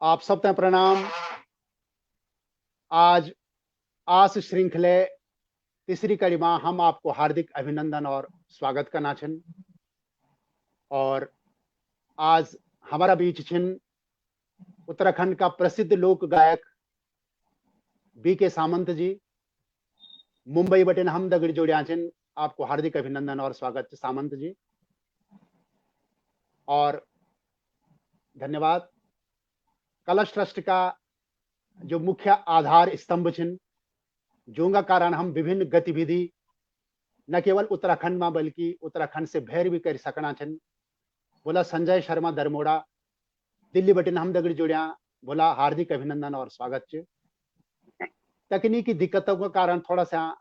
आप सब ते प्रणाम। आज आस श्रृंखले तीसरी कड़ी में हम आपको हार्दिक अभिनंदन और स्वागत करना छन। और आज हमारा बीच छिन उत्तराखंड का प्रसिद्ध लोक गायक बी के सामंत जी। मुंबई बटेन हम दगड़ जोड़िया छिन। आपको हार्दिक अभिनंदन और स्वागत च सामंत जी, और धन्यवाद। कलश ट्रस्ट का जो मुख्य आधार स्तंभ छिन, जोंगा कारण हम विभिन्न गतिविधि न केवल उत्तराखंड में बल्कि उत्तराखंड से भैर भी कर सकना छन। बोला संजय शर्मा दरमोड़ा दिल्ली बटिन हम दगड़ जुड़िया, बोला हार्दिक अभिनंदन और स्वागत च। तकनीकी दिक्कतों के कारण थोड़ा सा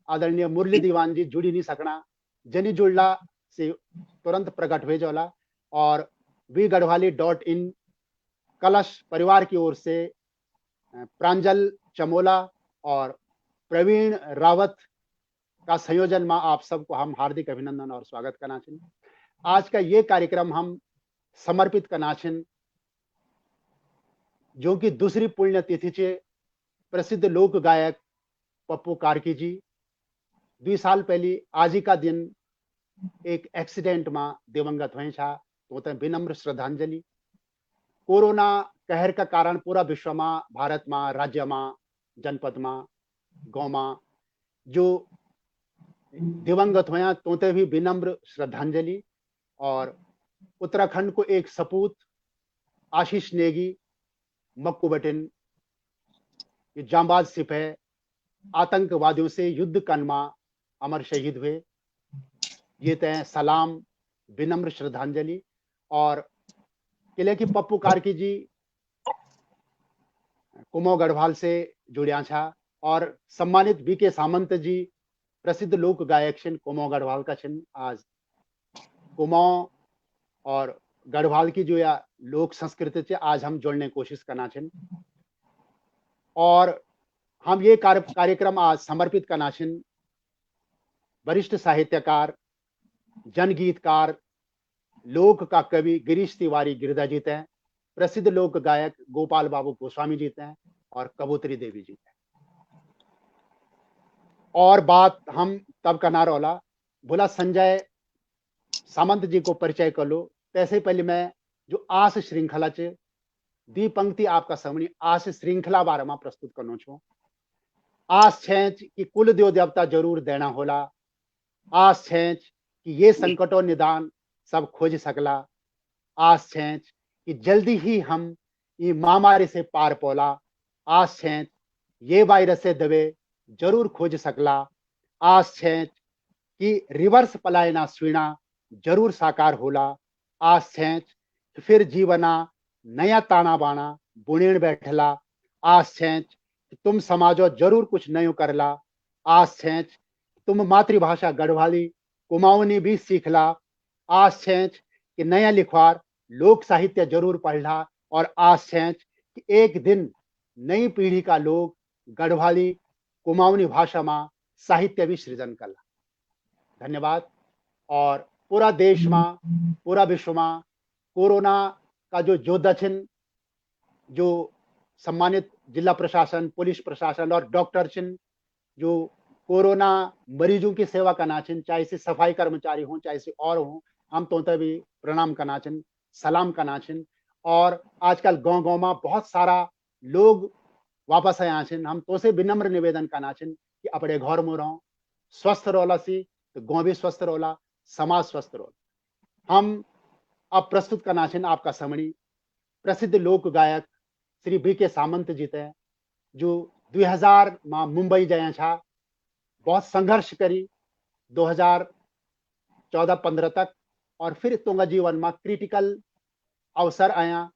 आदरणीय मुरली दीवान जी जुड़ी नहीं सकना, जनी जुड़ला से तुरंत प्रकट भेज वाला। और वी गढ़वाली.in कलश परिवार की ओर से प्रांजल चमोला और प्रवीण रावत का संयोजन में आप सबको हम हार्दिक अभिनंदन और स्वागत करना चाहिए। आज का ये कार्यक्रम हम समर्पित करना चाहिए जो कि दूसरी पुण्यतिथि चे प्रसिद्ध लोक गायक पप्पू कार्की जी 2 साल पहले आज ही का दिन एक एक्सीडेंट में दिवंगत हुए छा, तो विनम्र श्रद्धांजलि। कोरोना कहर का कारण पूरा विश्व में, भारत में, राज्य में, जनपद में, गांव में जो दिवंगत हुआ तोते भी विनम्र श्रद्धांजलि। और उत्तराखंड को एक सपूत आशीष नेगी मक्कू बटिन ये जांबाज सिपाही आतंकवादियों से युद्ध कनमा अमर शहीद हुए, ये तय सलाम विनम्र श्रद्धांजलि। और किले की पप्पू कार्की जी कुमाऊं गढ़वाल से जुड़िया छा, और सम्मानित बी के सामंत जी प्रसिद्ध लोक गायक छिन कुमाऊं गढ़वाल का छिन। आज कुमाऊं और गढ़वाल की जो या लोक संस्कृति से आज हम जोड़ने की कोशिश करना छिन। और हम ये कार्यक्रम आज समर्पित करना छिन वरिष्ठ साहित्यकार, जनगीतकार, लोक का कवि गिरीश तिवारी गिरधा जी हैं, प्रसिद्ध लोक गायक गोपाल बाबू गोस्वामी जी हैं और कबूतरी देवी जी हैं। और बात हम तब करना रोला, बोला संजय सामंत जी को परिचय कर लो। तैसे पहले मैं जो आस श्रृंखला च दी पंक्ति आपका सामने आस श्रृंखला बारे में प्रस्तुत करना छो। आस छेच कि कुल देव देवता जरूर देना होला, आस छेच कि ये संकटों निदान सब खोज सकला, आस छेच कि जल्दी ही हम ये महामारी से पार पोला, आस छेच ये वायरस से दवे जरूर खोज सकला, आस छेच कि रिवर्स पलायना स्वीणा जरूर साकार होला, आस छेच फिर जीवना नया ताना बाना बुणेण बैठला, आस छेच तुम समाजो जरूर कुछ नयो करला, आस छेच तुम मातृभाषा गढ़वाली कुमाऊनी भी सीखला, आस छेच कि नया लिखवार लोक साहित्य जरूर पढ़ला, और आस छेच कि एक दिन नई पीढ़ी का लोग गढ़वाली कुमाऊनी भाषा में साहित्य भी सृजन करला। धन्यवाद। और पूरा देश में, पूरा विश्व में कोरोना का जो योद्धा छिन, जो सम्मानित जिला प्रशासन, पुलिस प्रशासन और डॉक्टर छिन, जो कोरोना मरीजों की सेवा करना छिन, चाहे से सफाई कर्मचारी हों चाहे से और हों, हम तो भी प्रणाम करना छिन, सलाम करना छिन। और आजकल गांव-गांव में बहुत सारा लोग वापस आया छिन, हम तो से विनम्र निवेदन करना छिन कि अपने घर में रहो, स्वस्थ रोला सी तो गांव भी स्वस्थ रोला, समाज स्वस्थ रोला। हम अब प्रस्तुत करना छिन आपका सामने प्रसिद्ध लोक गायक श्री बी के सामंत जी थे, जो 2000 में मुंबई जया छा, बहुत संघर्ष करी 2014-15 तक, और फिर तुंगा जीवन में क्रिटिकल अवसर आया,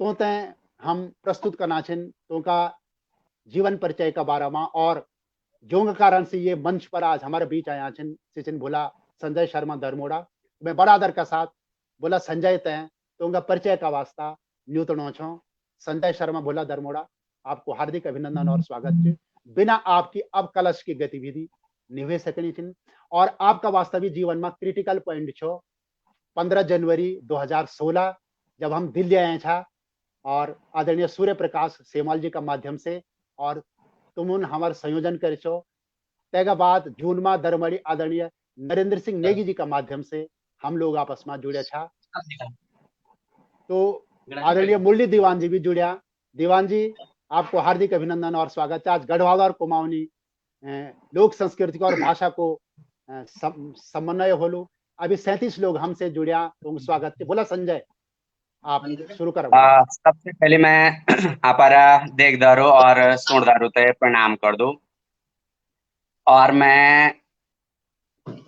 तो तय हम प्रस्तुत करना छिन तुमका जीवन परिचय का बारे में। और जोंग कारण से ये मंच पर आज हमारे बीच आया छिन सिचिन भोला संजय शर्मा दरमोड़ा। मैं बड़ा आदर का साथ बोला संजय तय तुमका परिचय का वास्ता न्यूतनो छो। संजय शर्मा भोला दरमोड़ा, आपको हार्दिक अभिनंदन और स्वागत है। बिना आपकी अब कलश की गतिविधि निभे सकनी छिन, और आपका वास्तविक जीवन में क्रिटिकल पॉइंट छो 15 जनवरी 2016 जब हम दिल्ली आए छा, और आदरणीय सूर्य प्रकाश सेमाल जी का माध्यम से, और तुमुन हमार संयोजन कर छो। तेगा बाद जून मा दरमड़ी आदरणीय नरेंद्र सिंह नेगी जी का माध्यम से हम लोग आपस में जुड़े छा। तो आदरणीय मुरली दीवान जी भी जुड़िया। दीवान जी, आपको हार्दिक अभिनंदन और स्वागत है। आज गढ़वाल और कुमाऊनी लोक संस्कृति और भाषा को समन्वय होलू। अभी 37 लोग हमसे जुड़िया, तो स्वागत है। बोला संजय, आप शुरू करो बोला। सबसे पहले मैं अपारा देखदारो और सुनदारो ते प्रणाम कर दूं। और मैं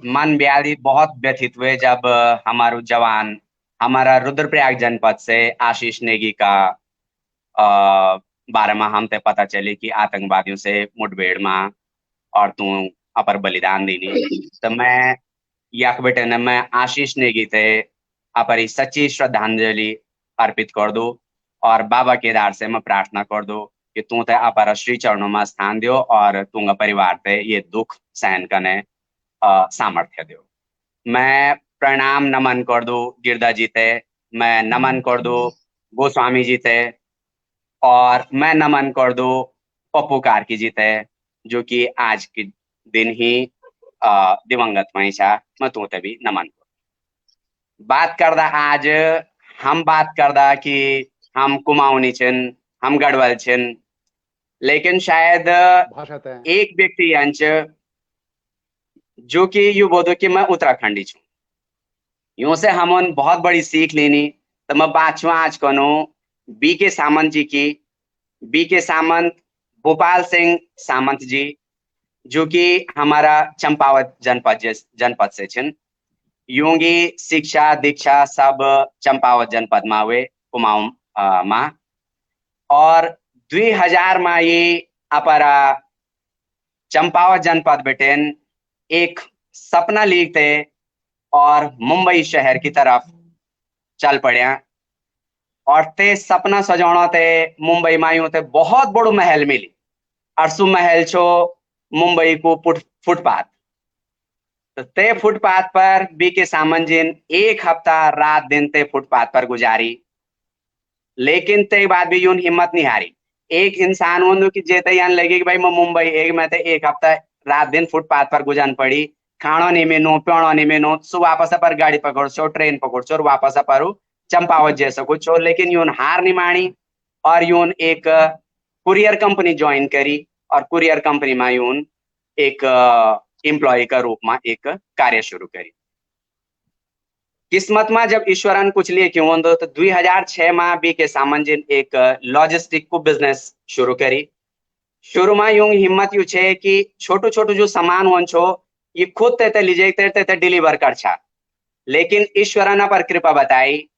मन व्याधि बहुत व्यथित हुए जब हमारो जवान हमारा रुद्रप्रयाग जनपद से आशीष नेगी का बारे में हमते पता चली कि आतंकवादियों से मुठभेड़ में और तू अपर बलिदान देनी। तो मैं यक बेटे ने मैं आशीष नेगी थे अपरी सच्ची श्रद्धांजलि अर्पित कर दो। और बाबा केदार से मैं प्रार्थना कर दो कि तू ते अपर श्री चरणों में स्थान दियो और तुंगा परिवार ते ये दुख सहन करने सामर्थ्य दियो। मैं प्रणाम नमन कर दो गिरदा जी ते, मैं नमन कर दो गोस्वामी जी ते, और मैं नमन कर दो पप्पू कार्की जी ते, जो कि आज के दिन ही दिवंगत वहीं छा। मैं तू ते भी नमन कर। बात करदा आज हम बात करदा कि हम कुमाऊनी छिन, हम गढ़वाल छिन, लेकिन शायद भाषा तय एक व्यक्ति अंच जो कि यू बोधो कि मैं उत्तराखंडी छू, यूं से हमन बहुत बड़ी सीख लेनी। तो मैं बात छू आज कनो बी के सामंत जी की। बी के सामंत भोपाल सिंह सामंत जी, जो कि हमारा चंपावत जनपद से छिन। यूंगी शिक्षा दीक्षा सब चंपावत जनपद में हुए कुमाऊं में। और 2000 में ये अपरा चंपावत जनपद बेटेन एक सपना लीग थे और मुंबई शहर की तरफ चल पड़िया। और ते सपना सजाना थे मुंबई में यूं थे बहुत बड़ो महल मिली। और सु महल छो मुंबई को फुटपाथ। तो ते फुटपाथ पर बी के सामंत जिन एक हफ्ता रात दिन ते फुटपाथ पर गुजारी, लेकिन ते बाद भी यूं हिम्मत नहीं हारी। एक इंसान हों कि जेते यान लगे कि भाई मैं मुंबई मैं ते एक हफ्ता रात दिन फुटपाथ पर गुजारन पड़ी, खाणो नहीं मेनो प्योणो नहीं मेनो, सु वापस पर गाड़ी पकड़ छो, ट्रेन पकड़ छो और वापस पर चंपावत जैसा कुछ हो। लेकिन यून हार नहीं मानी और यून एक कुरियर कंपनी ज्वाइन करी। और कुरियर कंपनी में यून एक एम्प्लॉय का रूप में एक कार्य शुरू करी। किस्मत में जब ईश्वरन कुछ लिए क्यों तो 2006 में बी के सामंत जिन एक लॉजिस्टिक को बिजनेस शुरू करी। शुरू में यूं हिम्मत यू छे कि छोटू छोटू जो सामान वन छो ये खुद ते लीजे ते डिलीवर कर छा। लेकिन ईश्वरन पर कृपा बताई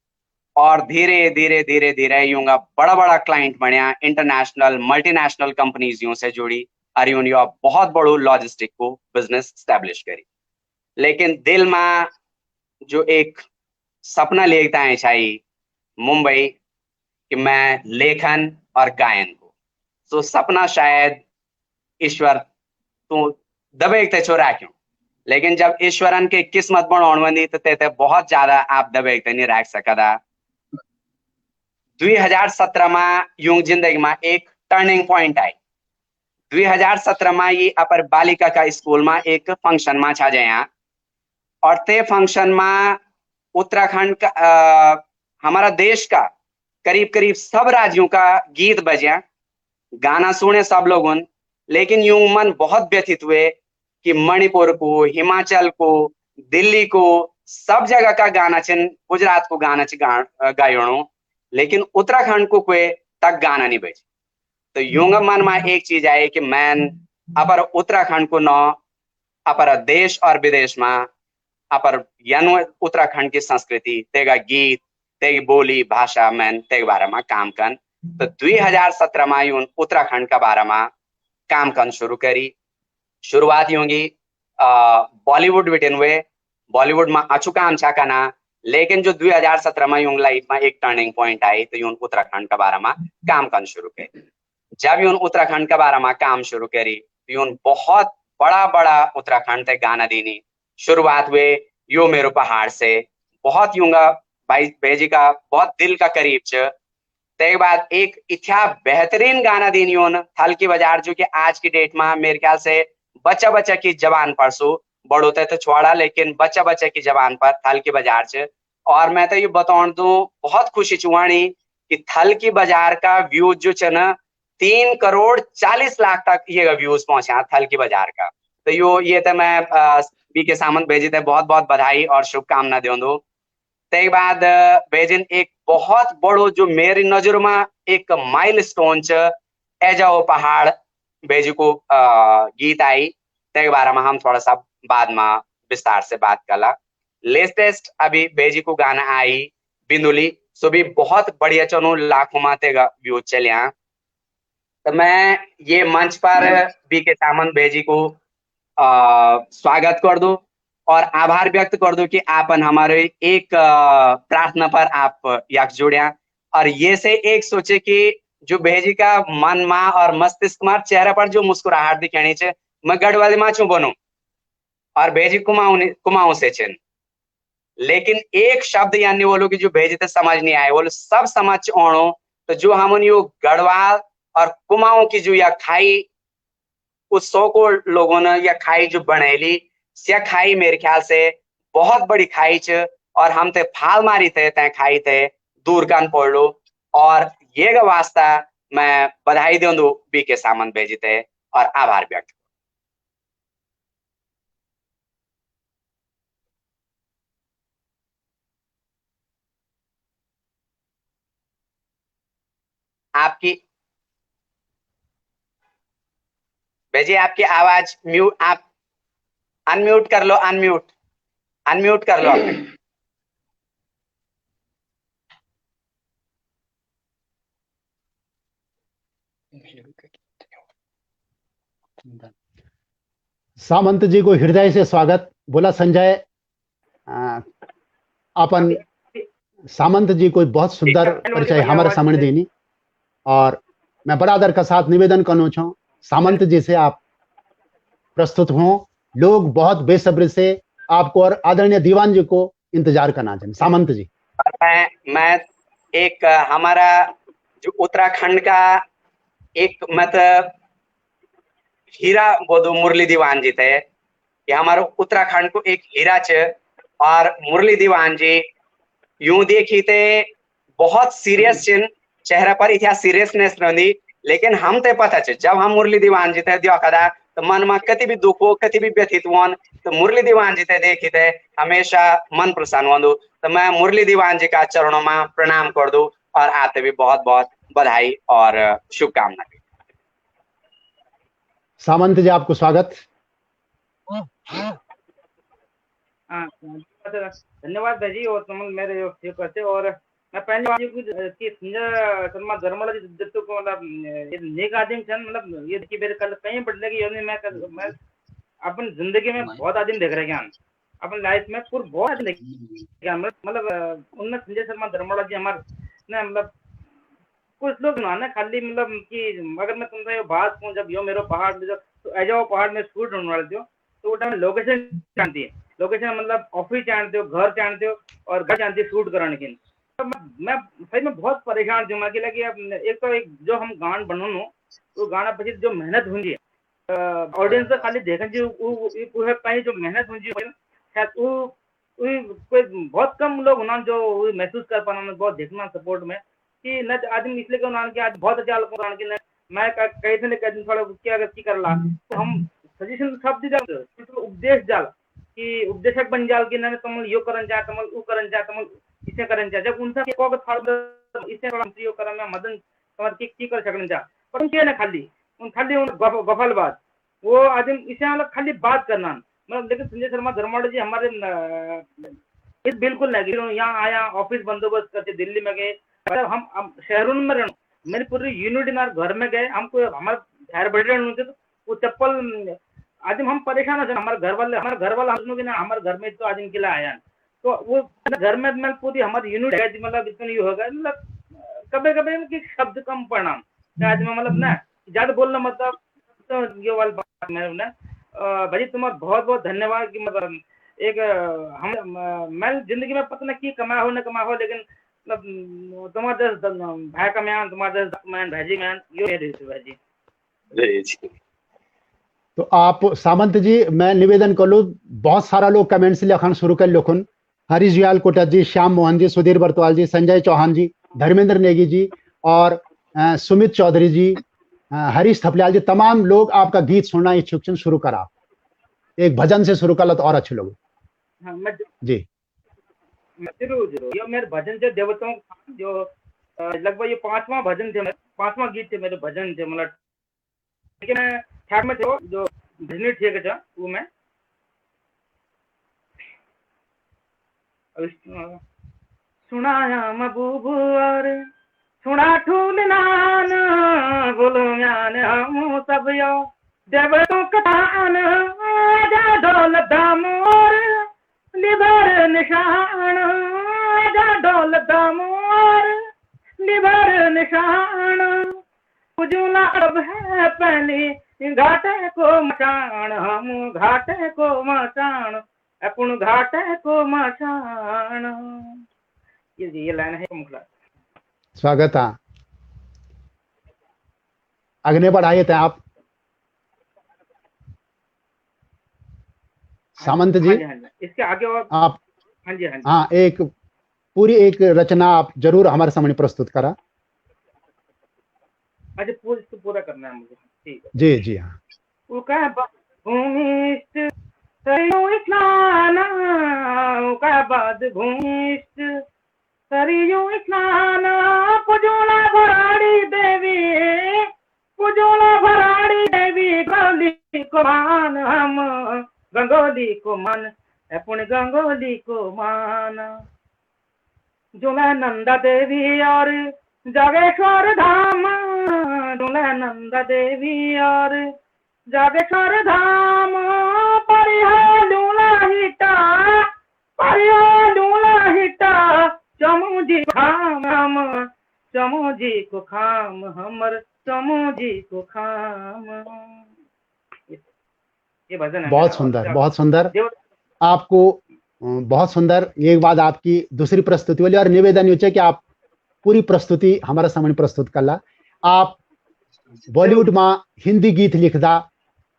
और धीरे धीरे धीरे धीरे यूंगा बड़ा बड़ा क्लाइंट बनया, इंटरनेशनल मल्टीनेशनल कंपनीज यूं से जुड़ी और यूं बहुत बड़ो लॉजिस्टिक को बिजनेस स्टैब्लिश करी। लेकिन दिल में जो एक सपना लेता है चाहिए मुंबई कि मैं लेखन और गायन को, तो सपना शायद ईश्वर तू दबे ते छोरा क्यों। लेकिन जब ईश्वरन के किस्मत बनाने बंदी तो ते बहुत ज्यादा आप दबे नहीं रख सकदा। 2017 में यूं जिंदगी में एक टर्निंग पॉइंट आई। 2017 में ये अपर बालिका का स्कूल में एक फंक्शन में छा जाया। और ते फंक्शन में उत्तराखंड का हमारा देश का करीब करीब सब राज्यों का गीत बजा, गाना सुने सब लोगों। लेकिन यूं मन बहुत व्यथित हुए कि मणिपुर को, हिमाचल को, दिल्ली को सब जगह का गाना छिन, गुजरात को गाना छि गायणो, लेकिन उत्तराखंड को कोई तक गाना नहीं बजे। तो यूं मन में एक चीज आई कि मैं अपर उत्तराखंड को न अपर देश और विदेश में अपर यन उत्तराखंड की संस्कृति तेगा गीत तेगी बोली भाषा में तेग बारे में काम कर। तो 2017 में यूं उत्तराखंड का बारे में काम करना शुरू करी। शुरुआत यूंगी बॉलीवुड बिटेन हुए, बॉलीवुड में अच्छु काम छा करना। लेकिन जो 2017 में यूं लाइफ में एक टर्निंग पॉइंट आई तो यूं उत्तराखंड का बारे में काम करना शुरू करी। जब यूं उत्तराखंड का बारे में काम शुरू करी तो यूं बहुत बड़ा बड़ा उत्तराखंड ते गाना देनी शुरुआत हुए। यो मेरो पहाड़ से बहुत यूंगा भाई भेजी का बहुत दिल का करीब च ते बाद एक इतना बेहतरीन गाना देनियो न थल की बाजार जो कि आज की डेट में मेरे ख्याल से बच्चा बच्चा की जबान पर सो बड़ो तो छोड़ा लेकिन बच्चा बच्चा की जबान पर थल की बाजार च। और मैं तो ये बताऊं दूं बहुत खुशी चुवाणी कि थल की बाजार का व्यूज जो च न 3 करोड़ 40 लाख तक ये व्यूज पहुंचा थल की बाजार का। तो ये तो मैं बीके सामंत भेजी थे बहुत बहुत बधाई और शुभकामना दूं दो। ते बाद बेजिन एक बहुत बड़ो जो मेरी नजर में एक माइलस्टोन च एजाओ पहाड़ बेजी को गीत आई ते बारे में हम थोड़ा सा बाद में विस्तार से बात कला। लेटेस्ट अभी बेजी को गाना आई बिंदुली सो भी बहुत बढ़िया चनो लाखों माते व्यूज चलिया। तो मैं ये मंच पर बीके सामंत बेजी को स्वागत कर दूं और आभार व्यक्त कर दूं कि आपन हमारे एक प्रार्थना पर आप यक जुड़िया और ये से एक सोचे कि जो भेजी का मन माँ और मस्तिष्क मार चेहरा पर जो मुस्कुराहट दिखानी चाहिए मैं गढ़वाली माँ चू बनू और भेजी कुमाऊं से चिन लेकिन एक शब्द यानी वो लोग जो भेजे थे समझ नहीं आए वो लोग सब समझ ओणो। तो जो हम यो गढ़वाल और कुमाऊं की जो या खाई उस 100 लोगों ने या खाई जो बनेली या खाई मेरे ख्याल से बहुत बड़ी खाई च और हम ते फाल मारी थे तय खाई थे दूर कान पड़ लो और ये का वास्ता मैं बधाई दूं दो बीके सामंत भेजी थे और आभार व्यक्त। आपकी भेजी आपकी आवाज म्यूट आप अनम्यूट कर लो अनम्यूट अनम्यूट कर लो आप। सामंत जी को हृदय से स्वागत। बोला संजय अपन सामंत जी को बहुत सुंदर परिचय हमारे सामने देनी और मैं बड़ा आदर का साथ निवेदन करना चाहूँ सामंत जी से आप प्रस्तुत हों। लोग बहुत बेसब्री से आपको और आदरणीय दीवान जी को इंतजार करना चाहें। सामंत जी मैं एक हमारा जो उत्तराखंड का एक मतलब हीरा बोधो मुरली दीवान जी थे कि हमारे उत्तराखंड को एक हीरा च और मुरली दीवान जी यूं देखी थे बहुत सीरियस चिन चेहरा पर इतना सीरियसनेस रही लेकिन हम ते पता च जब हम मुरली दीवान जी थे देखा तो मन में कति भी दुख हो कति भी व्यथित हुआ तो मुरली दीवान जी थे देखी थे हमेशा मन प्रसन्न हो। तो मैं मुरली दीवान जी का चरणों में प्रणाम कर दूं और आते भी बहुत बहुत बधाई और शुभकामना। सामंत जी आपको स्वागत। धन्यवाद भाई और तुम मेरे ये करते और मैं पहले बात कि संजय शर्मा धर्मला जी जब को मतलब ये नेक आदमी थे मतलब ये कि मेरे कल कहीं बढ़ने की योजना मैं अपन जिंदगी में बहुत आदमी देख रहे हैं अपन लाइफ में पूरा बहुत आदमी देख मतलब उनमें संजय शर्मा धर्मला जी हमारे ना मतलब कुछ लोग ना खाली मतलब कि अगर मैं तुमसे बात कहूँ जब यो मेरे पहाड़ में जब ऐजा पहाड़ में शूट होने वाले थे तो वो टाइम लोकेशन जानती है लोकेशन मतलब ऑफिस जानते हो घर जानते हो और घर जानते हो शूट कराने की। तो मैं सही में बहुत परेशान हूँ मैं कि अब एक तो एक जो हम गान बनू तो गाना पीछे जो मेहनत होंगी ऑडियंस तो खाली देखन जो पाई जो मेहनत होंगी शायद वो कोई बहुत कम लोग होना जो महसूस कर पाना बहुत देखना सपोर्ट में कि न आदमी इसलिए क्यों ना कि आज बहुत अच्छा लोग की न मैं कहीं से लेकर थोड़ा क्या कर ला तो हम सजेशन सब दी जाते तो उपदेश जाल कि उपदेशक बन जाल कि ना तुम यो करन जा तुम ऊ करन जा तुम इसे करन जा जब उनसा को थोड़ा इसे थोड़ा यो करन में मदन तुम्हार की कर सकन जा पर उनके ना खाली उन गफल बात वो आदमी इसे मतलब खाली बात करना मतलब लेकिन संजय शर्मा धर्माड़ा जी हमारे बिल्कुल नहीं यहाँ आया ऑफिस बंदोबस्त करते दिल्ली में गए मतलब हम शहरों में रहना मैंने पूरी यूनिट ना घर में गए हमको हमारे घर बैठे रहने तो वो चप्पल आदमी हम परेशान हो हमारे घर वाले हम ना हमारे घर में तो आदमी के लिए आया तो वो घर में मैं पूरी हमारी यूनिट मतलब इतना ये होगा मतलब कभी कभी शब्द कम पढ़ना आदमी मतलब ना ज्यादा बोलना मतलब तो ये वाली बात मैं भाई तुम्हारा बहुत बहुत धन्यवाद कि मतलब एक हम मैं जिंदगी में पता नहीं की कमाया हो न कमाया हो लेकिन मतलब तुम्हारे भाई का म्यान तुम्हारे मैन भाजी मैन यो है भाजी जी। तो आप सामंत जी, मैं निवेदन करूँ, बहुत सारा लोग कमेंट्स लिखन शुरू कर लिखुन। हरीश जुयाल कोटक जी, श्याम मोहन जी, सुधीर बरतवाल जी, संजय चौहान जी, धर्मेंद्र नेगी जी और सुमित चौधरी जी, हरीश थपलियाल जी, तमाम लोग आपका गीत सुनना इच्छुक छन। शुरू करा, एक भजन से शुरू कर लो तो और अच्छे लोग। हाँ मैं जी जरूर जरूर, ये मेरे भजन थे देवताओं का, जो लगभग ये 5वां भजन थे, 5वां गीत थे मेरे भजन थे, मतलब ठीक है। मैं ठाक में थे जो भजनी ठीक था वो मैं सुनाया महबूब और सुना ठूल नान बोलो म्यान हम सब यो देवतों कथान जा ढोल दामोर लिबर निशान जा ढोल दामोर लिबर निशान उजुला अब है पहली घाटे को मचान हम घाटे को मचान अपन घाटे को मचान। ये लाइन है मुखला। स्वागत है, अग्नि बढ़ाइए थे आप सामंत जी। हाँ जी, हाँ जी। इसके आगे और आप हाँ जी, हाँ जी। हाँ, एक पूरी एक रचना आप जरूर हमारे सामने प्रस्तुत करा। अच्छा इसको पूरा करना है मुझे, ठीक है जी जी हाँ। उका भूमिष्ठ सरयू स्नान उका बाद भूमिष्ठ सरयू स्नान पुजोला भराड़ी देवी पुजोला भराड़ी देवी गंगोली को मान हम गंगोली को मान अपन गंगोली को मान जोला नंदा देवी और जागेश्वर धाम जोला नंदा देवी और जागेश्वर धाम परिहा लूला हिटा चमुजी खाम चमुजी को खाम हमर चमुजी को खाम। ये भजन है। बहुत सुंदर, बहुत सुंदर। आपको बहुत सुंदर। एक बात आपकी दूसरी प्रस्तुति वाली और निवेदन ये कि आप पूरी प्रस्तुति हमारा सामने प्रस्तुत करला। आप बॉलीवुड में हिंदी गीत लिखदा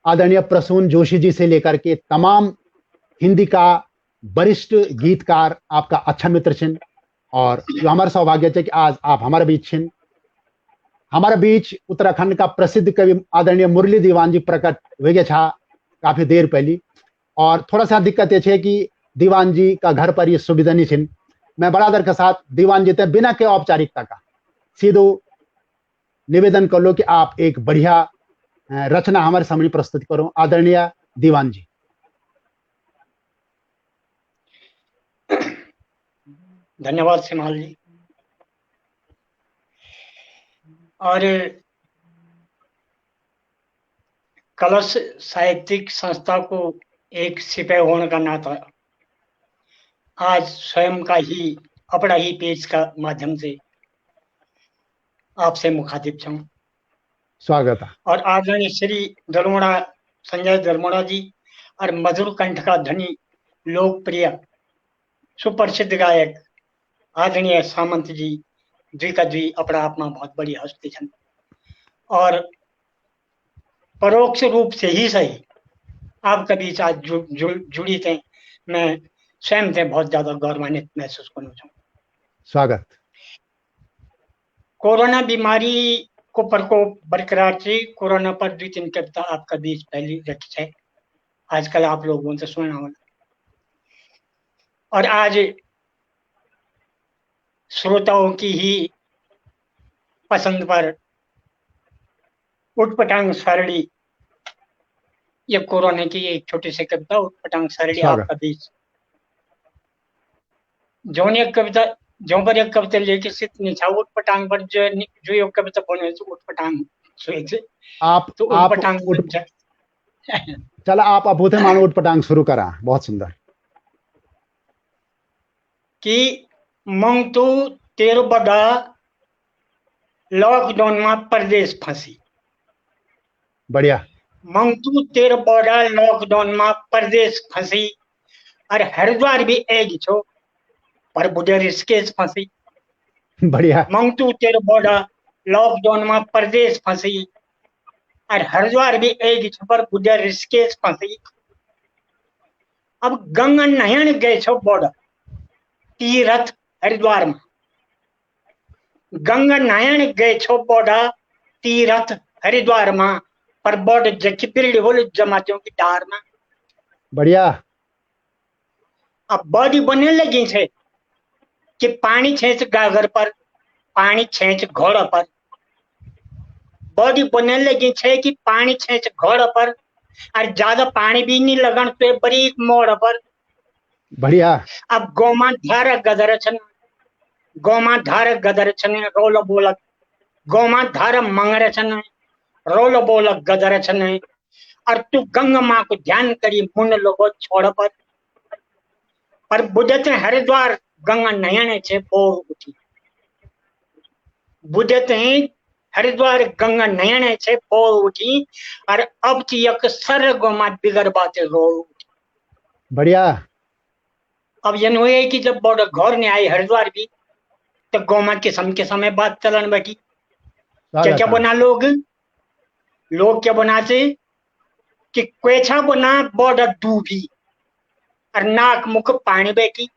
आदरणीय प्रसून जोशी जी से लेकर के तमाम हिंदी का वरिष्ठ गीतकार आपका अच्छा मित्र छिन और जो हमारा सौभाग्य है कि आज आप हमारे बीच छिन। हमारे बीच उत्तराखंड का प्रसिद्ध कवि आदरणीय मुरली दीवान जी प्रकट हो गया था काफी देर पहले और थोड़ा सा दिक्कत ये है कि दीवान जी का घर पर ये सुविधा नहीं छिन। मैं बरादर के साथ दीवान जी तक बिना के औपचारिकता का सीधो निवेदन कर लो कि आप एक बढ़िया रचना हमारे सामने प्रस्तुत करो। आदरणीय दीवान जी। धन्यवाद सिमाल जी। और कलश साहित्यिक संस्था को एक सिपाही होने का नाता आज स्वयं का ही अपना ही पेज का माध्यम से आपसे मुखातिब छूं। स्वागत है। और आदरणीय श्री धर्मोड़ा संजय धर्मोड़ा जी और मधुर कंठ का धनी लोकप्रिय सुप्रसिद्ध गायक आदरणीय सामंत जी द्वि का द्वि अपना आप में बहुत बड़ी हस्ती छन और परोक्ष रूप से ही सही आपका बीच आज जुड़ी थे। मैं स्वयं से बहुत ज्यादा गौरवान्वित महसूस करूँ छूं। स्वागत। कोरोना बीमारी को प्रकोप बरकरार थी। कोरोना पर 2-3 कविता आपका बीच पहली रखी है, आजकल आप लोगों से सुनना होगा। और आज श्रोताओं की ही पसंद पर उठपटांग सारणी, ये कोरोना की एक छोटी सी कविता उठपटांग सारणी आपका बीच जो एक कविता जो पर एक कविता लेके सिर्फ निछा उठपटांग पर जो एक कविता बने उठपटांग से आप तो उठपटांग चला आप अबूते मानो उठपटांग शुरू करा। बहुत सुंदर। कि मंग तो तेरो बड़ा लॉकडाउन में प्रदेश फंसी। बढ़िया। मंग तू तेरो बड़ा लॉकडाउन में प्रदेश फंसी और हरिद्वार भी एक छो पर बुढ़े ऋषिकेश फंसी। बढ़िया। मंगतू तेरे बॉर्डर लॉकडाउन में प्रदेश फंसी और हरिद्वार भी एक छपर गुजर ऋषिकेश फंसी। अब गंगा नहन गए छो बॉर्डर तीरथ हरिद्वार में, गंगा नहन गए छो बॉर्डर तीरथ हरिद्वार में, पर बॉर्डर जखी बिरड़ी बोले जमातियों की डार में। बढ़िया। अब बॉडी बनने लगी छे कि पानी छेंच गागर पर, पानी छेंच घोड़ा पर, बॉडी बनने लगी छे कि पानी छेंच घोड़ा पर, और ज्यादा पानी भी नहीं लगन तो बड़ी मोड़ पर। बढ़िया। अब गोमा धार गदर छन, गोमा धार गदर छन रोल बोलक, गोमा धार मंगर छन रोल बोलक गदर छन। और तू गंगा माँ को ध्यान करी मुन लोगो छोड़ पर बुझते हरिद्वार गंगा नयन छे बोर उठी, बुझते हरिद्वार गंगा नयन छे बोर उठी। और अब यक सर गोमा बिगड़ बाते रो उठी। बढ़िया। अब यन हुए कि जब बॉर्डर घर ने आई हरिद्वार भी, तो गोमा किस्म के समय बात चलन बैठी। क्या क्या बना लोग क्या बनाते कि क्वेछा बना बॉर्डर डूबी और नाक मुख पानी बैठी,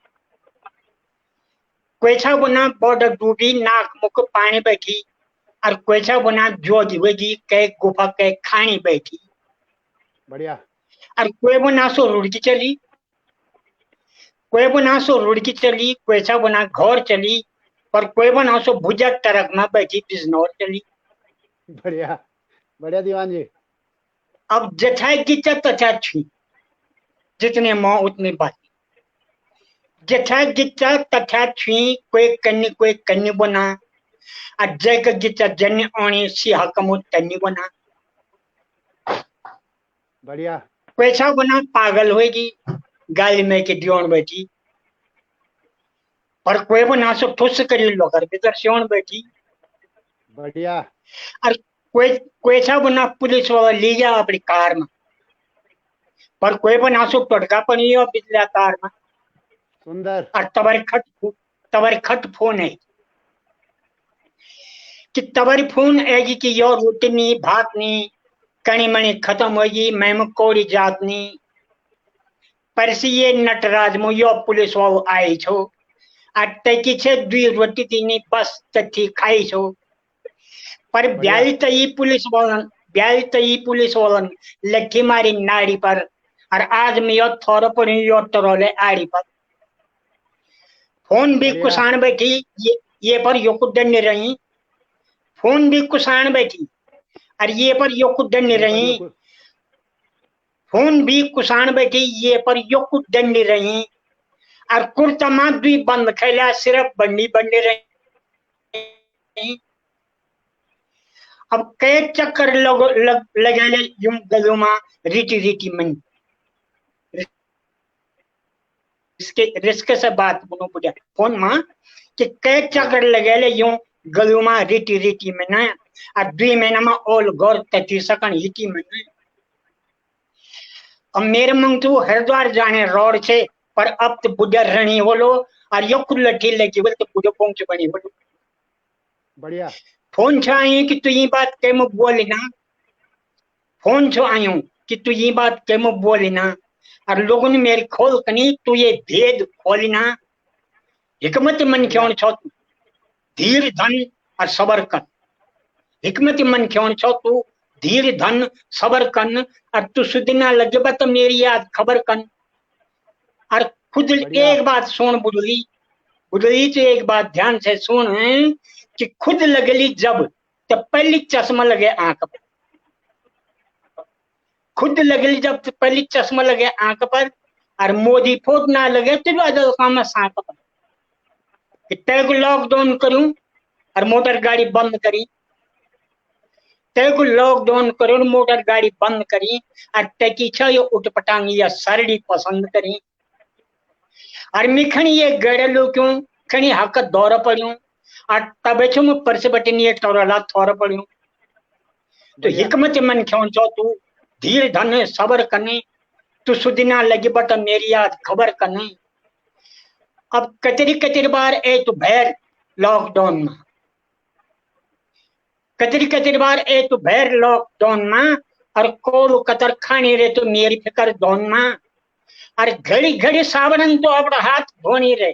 क्वेछा बना बॉर्डर डूबी नाक मुख पानी बैठी। और क्वेछा बना जो दिवेगी कै गुफा कै खानी बैठी। बढ़िया। और कोई बना सो रुड़की चली, कोई बना सो रुड़की चली, क्वेछा बना घर चली, पर कोई बना सो भुजा टरक में बैठी बिजनौर चली। बढ़िया। बढ़िया दीवान जी। अब जथा गिचा तथा छी, जितने माँ उतनी बात, जथा गिचा तथा छी, कोई कन्नी बना। और जय का गिचा जन्य आनी सिहा कमो तन्नी बना। बढ़िया। क्वेछा बना पागल होगी गाली में के दियोन बैठी, पर कोई बना सो ठुस करी लोकर भीतर सियोन बैठी। बढ़िया। और क्वेछा बना पुलिस वाला ले जा अपनी कार में, पर कोई बना सो टटका पनी और पिछला कार में। सुंदर। और तबर खट फोन है कि तबर फोन आएगी कि यो रोटी नहीं भात नहीं कणी मणि खत्म होगी मैम कोड़ी जात नहीं। पर से ये नटराज मु यो पुलिस वालो आई छो अट्टे की छे दुई रोटी तीनी बस तथी खाई छो। पर ब्याली तई पुलिस वालन लट्ठी मारी नाड़ी पर, और आज में यो थोड़ा पड़ी यो टरोले आड़ी पर। फोन भी कुसान बैठी ये पर यो कुदन रही, फोन भी कुसान बैठी और ये पर यो कुदन रही, फोन भी कुसान बैठी ये पर यो कुदन रही। और कुर्ता मां दुई बंद खैला सिर्फ बंडी रही। अब कई चक्कर लगे यूं गलों में रीटी मन रिस्क से बात बुनो बुझा फोन मां कि कई चक्कर लगे यूं गलों में रीटी में ना। और 2 महीना में ओल गौर तथी सकन हिटी में। अब मेरे मंग तो हरिद्वार जाने रोड छे, पर अब तो बुढ़ा रणी होलो और यो लठी लगी बोल तो बुढ़ो पहुंच बनी बोलो। बढ़िया। फोन छो आई कि तू ये बात के मु बोली ना, फोन छो आयो कि तू ये बात के मु बोली ना। और लोगों ने मेरी खोल कनी तू ये भेद खोली ना। हिकमत मन क्यों छो तू धीर धन और सबर कर, हिकमत मन क्यों छो तू धीर धन सबर कन। और तू सुदिना लगे तो मेरी याद खबर कन। और खुद एक बात सुन बुढ़ली तो एक बात ध्यान से सुन कि खुद लगली जब तो पहली चश्मा लगे आंख पर, खुद लगली जब तो पहली चश्मा लगे आंख पर। और मोदी फोट ना लगे तो काम सांक पर। तय को लॉकडाउन करूं और मोटर गाड़ी बंद करी, तय को लॉकडाउन करूं मोटर गाड़ी बंद करी। और तय की छो उठपटांगी या सरड़ी पसंद करी। और मिखणी ये गड़लो क्यों खणी हक दौर पड़ियों और तबे छो मु परस बटनी एक टोरला थोर पड़ियों। तो हिकमत मन क्यों छो तू धीर धन सबर कने, तू सुदिना लगी बट मेरी याद खबर कने। अब कतरी बार ए तू भैर लॉकडाउन में कतरी बार ए तो भैर लॉकडाउन में और कोड़ो कतर खाने रे तो मेरी फिकर दोन में और घड़ी घड़ी साबन तो अपना हाथ धोनी रे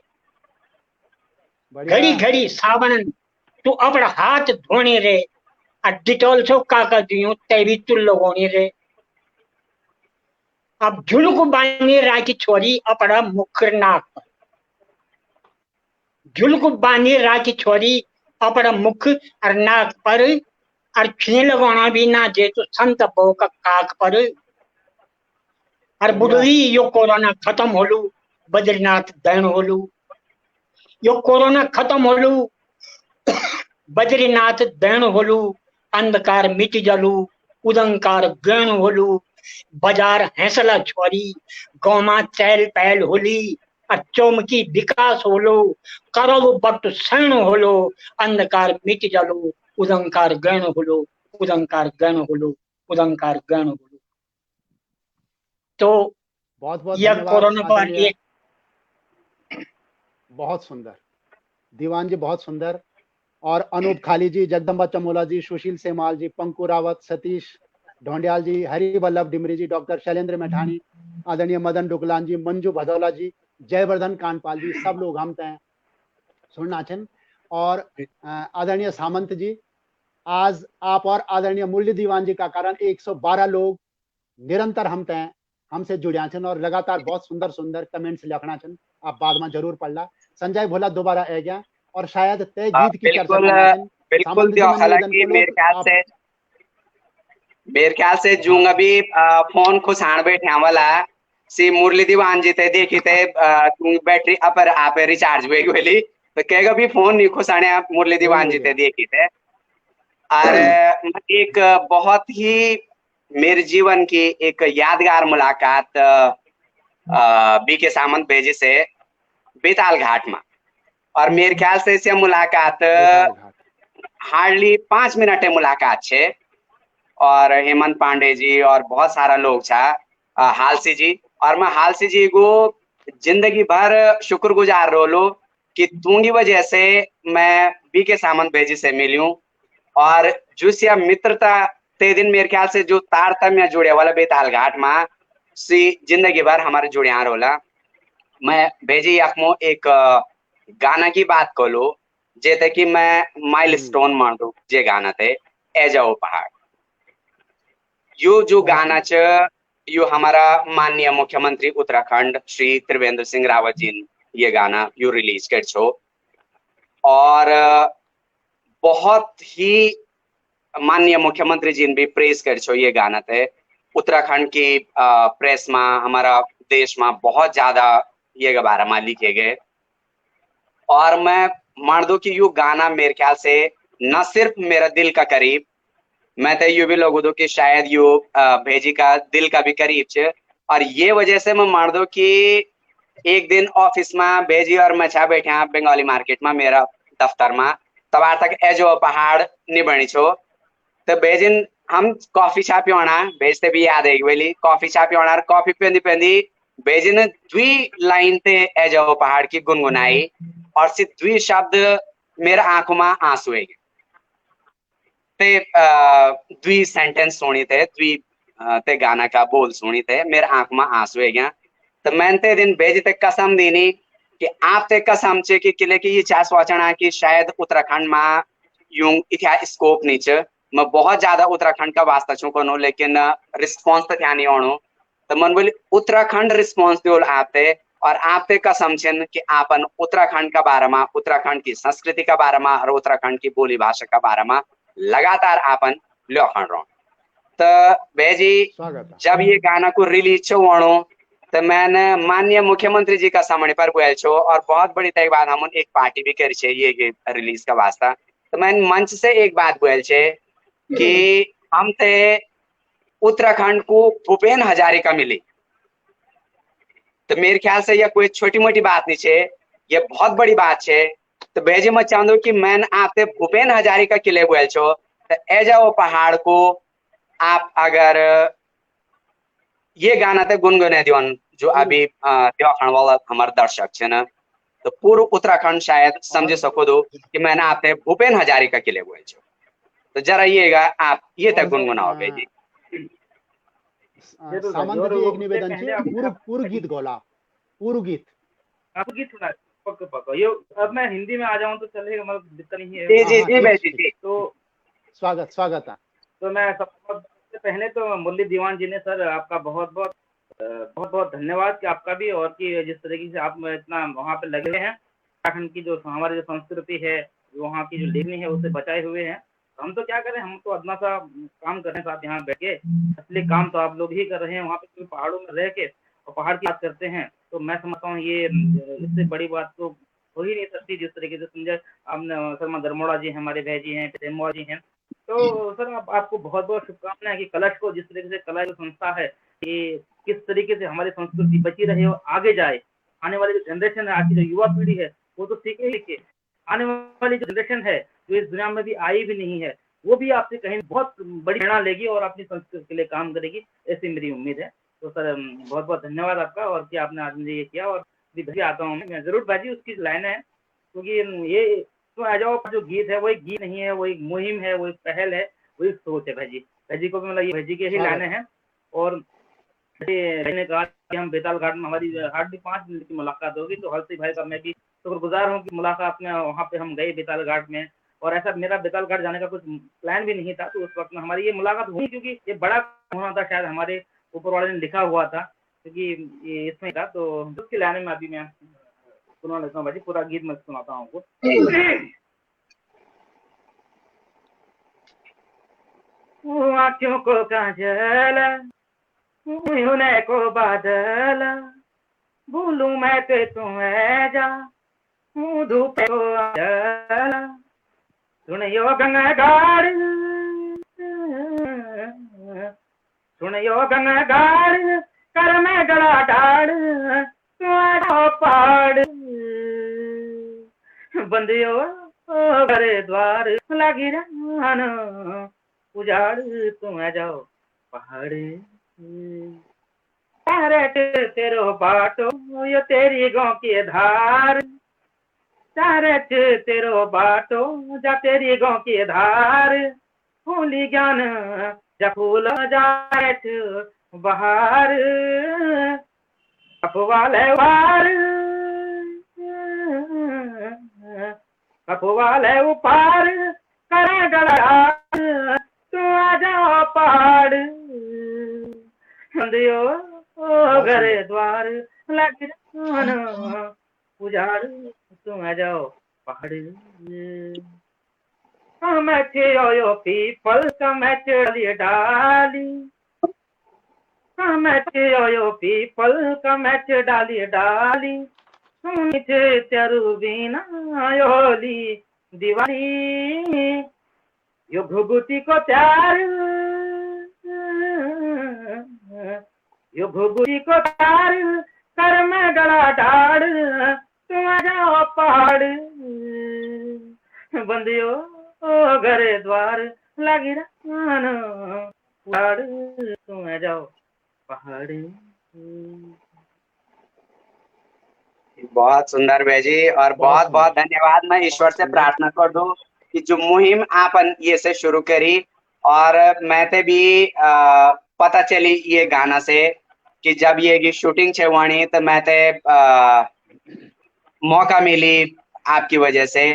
घड़ी घड़ी साबन तो अपना हाथ धोनी रे और डिटॉल से काका दियो तेरी तू लगोनी रे अब झुलक बांधी राखी छोरी अपना मुख नाक पर झुलक बांधी राखी छोरी अपना मुख और नाक पर और फी लगाना भी ना जे तो संत बो का काक पर और बुढ़ी यो कोरोना खत्म होलू बद्रीनाथ दैन होलू यो कोरोना खत्म होलू बद्रीनाथ दैन होलू अंधकार मिट जलू उदंकार गण होलू बाजार हैंसला छोरी गौमा चहल पहल होली चौमकी विकास होलो करो बट सैन होलो अंधकार मिट जलो उदंकार गण होलो उदंकार गण होलो उदंकार गण होलो। तो बहुत बहुत यह कोरोना पर एक बहुत सुंदर दीवान जी, बहुत सुंदर। और अनूप खाली जी, जगदम्बा चमोला जी, सुशील सेमाल जी, पंकु रावत, सतीश ढोंडियाल जी, हरि वल्लभ डिमरी जी, डॉक्टर शैलेंद्र मैठानी, आदरणीय मदन डुगलान जी, मंजू भदौला जी, जयवर्धन कानपाल जी, सब लोग हम तय सुननाचन। और आदरणीय सामंत जी, आज आप और आदरणीय मूल्य दीवान जी का कारण 112 लोग निरंतर हम तय हमसे जुड़िया छन और लगातार बहुत सुंदर सुंदर कमेंट्स लिखना छन। आप बाद में जरूर पढ़ला। संजय भोला दोबारा आ गया और शायद तय गीत की चर्चा करना छन। बिल्कुल हालांकि मेरे ख्याल से जूंगा भी फोन खुशान बैठे वाला सी मुरली दीवान जी ते देखी ते बैटरी अपर आप रिचार्ज हुए वाली तो कहेगा भी फोन नहीं खुशाने आप मुरली दीवान जी ते देखी थे। और एक बहुत ही मेरे जीवन की एक यादगार मुलाकात बीके सामंत भेजी से बेताल घाट में। और मेरे ख्याल से इसे मुलाकात हार्डली 5 मिनट मुलाकात छे और हेमंत पांडे जी और बहुत सारा लोग छा हालसी जी। और मैं हालसी जी को जिंदगी भर शुक्रगुजार रोलो कि तुंगी वजह से मैं बीके सामंत भेजी से मिलूं और जुसिया मित्रता ते दिन मेरे ख्याल से जो तारतम्य जुड़े वाला बेताल घाट में सी जिंदगी भर हमारे जुड़िया रोला। मैं भेजी अखमो एक गाना की बात करो जेते कि मैं माइलस्टोन मान दू जे गाना थे ए जाओ पहाड़। यो जो गाना च यो हमारा माननीय मुख्यमंत्री उत्तराखंड श्री त्रिवेंद्र सिंह रावत जी ये गाना यो रिलीज कर छो और बहुत ही माननीय मुख्यमंत्री जी ने भी प्रेस कर छो ये गाना थे। उत्तराखंड की प्रेस में हमारा देश में बहुत ज्यादा ये बारे में लिखे गए और मैं मान दो कि यो गाना मेरे ख्याल से न सिर्फ मेरा दिल का करीब, मैं तो यू भी लोगों दो कि शायद यो भेजी का दिल का भी करीब छे। और ये वजह से मैं मान दो कि एक दिन ऑफिस में भेजी और मैं छा बैठे बंगाली मार्केट में मेरा दफ्तर में तब तक एजो पहाड़ नहीं बनी छो तो भेजिन हम कॉफी छा पियोना भेजते भी याद है वेली कॉफी छा पियोना कॉफी पेंदी पेंदी भेजिन द्वी लाइन ते एजो पहाड़ की गुनगुनाई और सिर्फ द्वी शब्द मेरा आंखों में आंसू है ते द्वी सेंटेंस सुनी थे द्वी ते गाना का बोल सुनी थे मेरे आंख में आंसू है गया। तो मैंने ते दिन भेजी ते कसम दीनी कि आप ते कसम चे कि किले की ये चाह सोचना कि शायद उत्तराखंड में यूं इतिहास स्कोप नहीं च मैं बहुत ज्यादा उत्तराखंड का वास्ता छू को लेकिन रिस्पॉन्स तो ध्यान नहीं आनो तो मन बोली उत्तराखंड रिस्पॉन्स दो आपते और आपते कसम छन कि आपन उत्तराखंड का बारे में उत्तराखंड की संस्कृति का बारे में और उत्तराखंड की बोली भाषा का बारे में लगातार आपन लोखंड रो। तो बेजी जब ये गाना को रिलीज छो वाणो तो मैंने माननीय मुख्यमंत्री जी का सामने पर बोल छो और बहुत बड़ी तय बात हम एक पार्टी भी करी छे ये रिलीज का वास्ता। तो मैंने मंच से एक बात बोल छे कि हम ते उत्तराखंड को भूपेन हजारिका मिली। तो मेरे ख्याल से यह कोई छोटी मोटी बात नहीं छे ये बहुत बड़ी बात छे। तो भेजे मैं चाहूँ कि मैंने आपसे भूपेन हजारिका किले बोल छो तो ए जाओ पहाड़ को आप अगर ये गाना ते गुनगुने दिवन जो अभी देखाण वाला हमारे दर्शक छे ना तो पूर्व उत्तराखंड शायद समझ सको दो कि मैंने आपने भूपेन हजारिका के लिए बोल छो। तो जरा येगा आप ये तक गुनगुनाओ बेजी। सामंत जी एक निवेदन छे, पूर्व गीत गोला, पूर्व गीत आपको गीत सुना पक्का पक्का। ये अब मैं हिंदी में आ जाऊं तो चलेगा, मतलब दिक्कत नहीं है। जी बेजी जी। तो स्वागत है। तो मैं सबसे पहले तो मुरली दीवान जी ने सर आपका बहुत बहुत धन्यवाद कि आपका भी, और कि जिस तरीके से आप इतना वहाँ पे लगे हैं, उत्तराखंड की जो हमारी जो संस्कृति है, वहाँ की जो लेखनी है, उसे बचाए हुए हैं। हम तो क्या करें, हम तो अपना सा काम कर रहे हैं साथ यहाँ बैठ के। असली काम तो आप लोग ही कर रहे हैं वहाँ पे पहाड़ों में रह के, और पहाड़ की बात करते हैं। तो मैं समझता हूँ ये इससे बड़ी बात तो हो ही नहीं सकती। जिस तरीके से समझे आपने, शर्मा दरमोड़ा जी हमारे भाई जी हैं, प्रेमवा जी हैं। तो सर आपको बहुत बहुत शुभकामनाएं कि कलश को, जिस तरीके से कला जो संस्था है, कि किस तरीके से हमारी संस्कृति बची रहे और आगे जाए। आने वाली जो जनरेशन है, आज की जो युवा पीढ़ी है, वो तो सीखे लिखे। आने वाली जो जनरेशन है, जो इस दुनिया में भी आई भी नहीं है, वो भी आपसे कहीं बहुत बड़ी प्रेरणा लेगी और अपनी संस्कृति के लिए काम करेगी, ऐसी मेरी उम्मीद है। तो सर बहुत बहुत धन्यवाद आपका, और कि आपने आज मुझे ये किया। और भी आता हूँ मैं जरूर भाजी, उसकी लाइन है, क्योंकि ये तो आ जाओ जो गीत है वो एक गीत नहीं है, वो एक मुहिम है, वो एक पहल है, वो एक सोच है। भाजी को भी मतलब ये भाजी के ही लाने हैं। और मैंने कहा कि हम बेताल घाट में हमारी हार्डली 5 मिनट की मुलाकात होगी, तो हर्षी भाई का मैं भी शुक्रगुजार हूँ कि मुलाकात में वहाँ पे हम गए बेताल घाट में। और ऐसा मेरा बेताल घाट जाने का कुछ प्लान भी नहीं था, तो उस वक्त में हमारी ये मुलाकात हुई, क्योंकि ये बड़ा होना था, शायद हमारे ऊपर वाले ने लिखा हुआ था, क्योंकि ये इसमें था। तो उसके लाने में अभी मैं सुना लेता हूँ भाजी, पूरा गीत मैं सुनाता हूँ आपको। आँखों को काजल, उन्हें को बादल, भूलूं मैं ते तुम्हें जा, धूप को जला, सुनियो गंगाधार, सुनियो गंगाधार, कर में गला डाड़, तुम्हारा पाड़, बंदियो घरे द्वार लगी रहना, उजाड़ तुम जाओ पहाड़। तेरो बाटो यो तेरी गाँव की धार, तेरो बाटो जा तेरी गाँव की धार, फूली ज्ञान जा फूल जाट बहार, अपवाले वार, अपवाले उपार, करे गला तू आ जाओ पहाड़, दियो घरे द्वार लग उजाड़ तुम आ जाओ पहाड़। यो पीपल कमच डाली, यो पीपल कमच डाली डाली, मीठे तेरू बिना योली दिवाली, यो घुघुती को प्यार, यो घुघुती को प्यार, कर में गला डाड़, तुम आ जाओ पहाड़, बंदियो घरे द्वार लगी रहना, पहाड़ तुम आ जाओ पहाड़। बहुत सुंदर बेजी, और बहुत बहुत धन्यवाद। मैं ईश्वर से प्रार्थना कर दूं कि जो मुहिम आपन ये से शुरू करी, और मैं ते भी पता चली ये गाना से कि जब ये की शूटिंग छे वाणी, तो मैं ते मौका मिली आपकी वजह से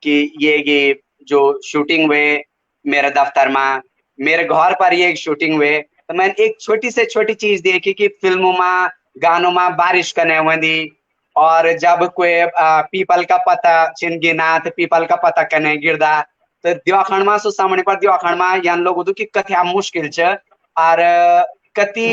कि ये की जो शूटिंग हुए मेरे दफ्तर में, मेरे घर पर ये शूटिंग हुए, तो मैंने एक छोटी से छोटी चीज देखी कि फिल्मों में गानों में बारिश करने वाली, और जब कोई पीपल का पत्ता छिनगिना तो पीपल का पत्ता कने गिरदा, तो दिवाखंड में सो सामने पर दिवाखंड में यान लोग की कथ्या मुश्किल छ, और कति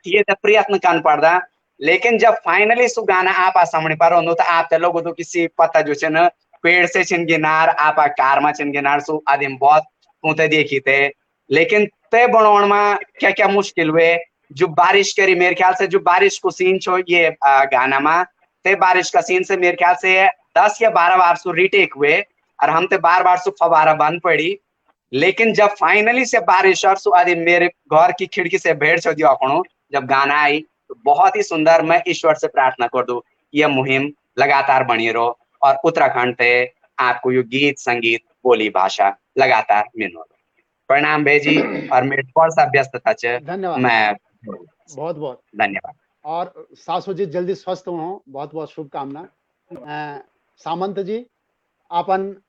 ये प्रयत्न कर पड़दा। लेकिन जब फाइनली सु गाना आप सामने पर हो, तो आप लोग तो किसी पत्ता जो छ न पेड़ से छिनगिनार आप कार में छिनगिनार सु आदिम बहुत होते देखी थे। लेकिन ते बनाने में क्या क्या मुश्किल हुए, जो बारिश करी, मेरे ख्याल से जो बारिश को सीन छो ये गाना में, ते बारिश का सीन से मेरे ख्याल से 10 या 12 बार सु रीटेक हुए, और हम ते बार बार सु फवारा बंद पड़ी। लेकिन जब फाइनली से बारिश और सु आदि मेरे घर की खिड़की से भेड़ छो दिया जब गाना आई, तो बहुत ही सुंदर। मैं ईश्वर से प्रार्थना कर दूं यह मुहिम लगातार बनी रहो और उत्तराखंड पे आपको यो गीत संगीत बोली भाषा लगातार मिलो। प्रणाम भेजी और मेरे थोड़ा सा व्यस्तता च धन्यवाद, मैं बहुत बहुत धन्यवाद। और सासू जी जल्दी स्वस्थ हो, बहुत बहुत शुभकामना। सामंत जी आपन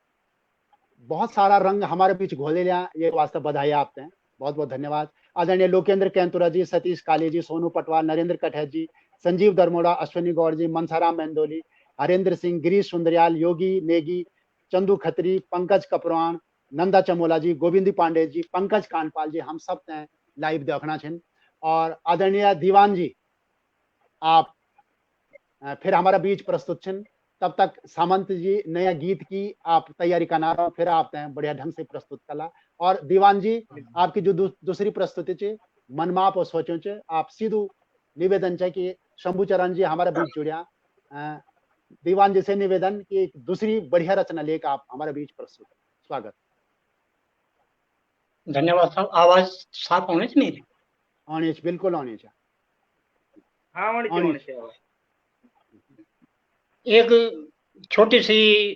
बहुत सारा रंग हमारे बीच घोले लिया, ये वास्तव बधाई आपते हैं, बहुत बहुत धन्यवाद। आदरणीय लोकेंद्र कैंतुरा जी, सतीश काले जी, सोनू पटवाल, नरेंद्र कठैत जी, संजीव दरमोड़ा, अश्विनी गौड़ जी, मनसाराम मेंदोली, हरेंद्र सिंह, गिरीश सुंदरियाल, योगी नेगी, चंदू खत्री, पंकज कपरवाण, नंदा चमोला जी, गोविंदी पांडे जी, पंकज कानपाल जी, हम सब ने लाइव देखना छिन। और आदरणीय दीवान जी आप फिर हमारा बीच प्रस्तुत छिन, तब तक सामंत जी नया गीत की आप तैयारी करना रहो, फिर आप बढ़िया ढंग से प्रस्तुत कला। और दीवान जी आपकी जो दूसरी प्रस्तुति चे मनमाप और सोचो चे, आप सीधू निवेदन चे कि शंभू चरण जी हमारा बीच जुड़िया। दीवान जी से निवेदन कि एक दूसरी बढ़िया रचना लेकर आप हमारे बीच प्रस्तुत। स्वागत। धन्यवाद साहब। आवाज साफ होने से मेरी आने बिल्कुल आने चा। हाँ होनी चाहिए। एक छोटी सी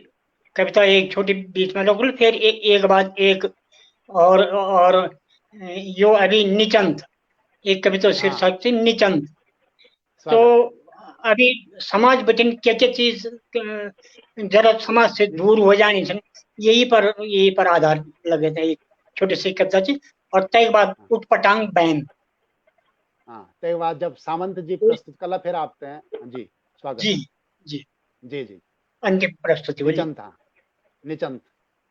कविता, एक छोटी बीच में लोग, फिर एक बाद एक और यो अभी निचंत एक कविता शीर्षक थी निचंत। तो अभी समाज बचन क्या क्या चीज जरा समाज से दूर हो जानी चाहिए, यही पर आधार लगे थे। एक छोटी सी कविता थी और तय बाद उठपटांग बैन। हाँ, तय बाद जब सामंत जी प्रस्तुत कला फिर आपते हैं। जी स्वागत। जी जी जी जी अंतिम प्रस्तुति निचंत था, निचंत।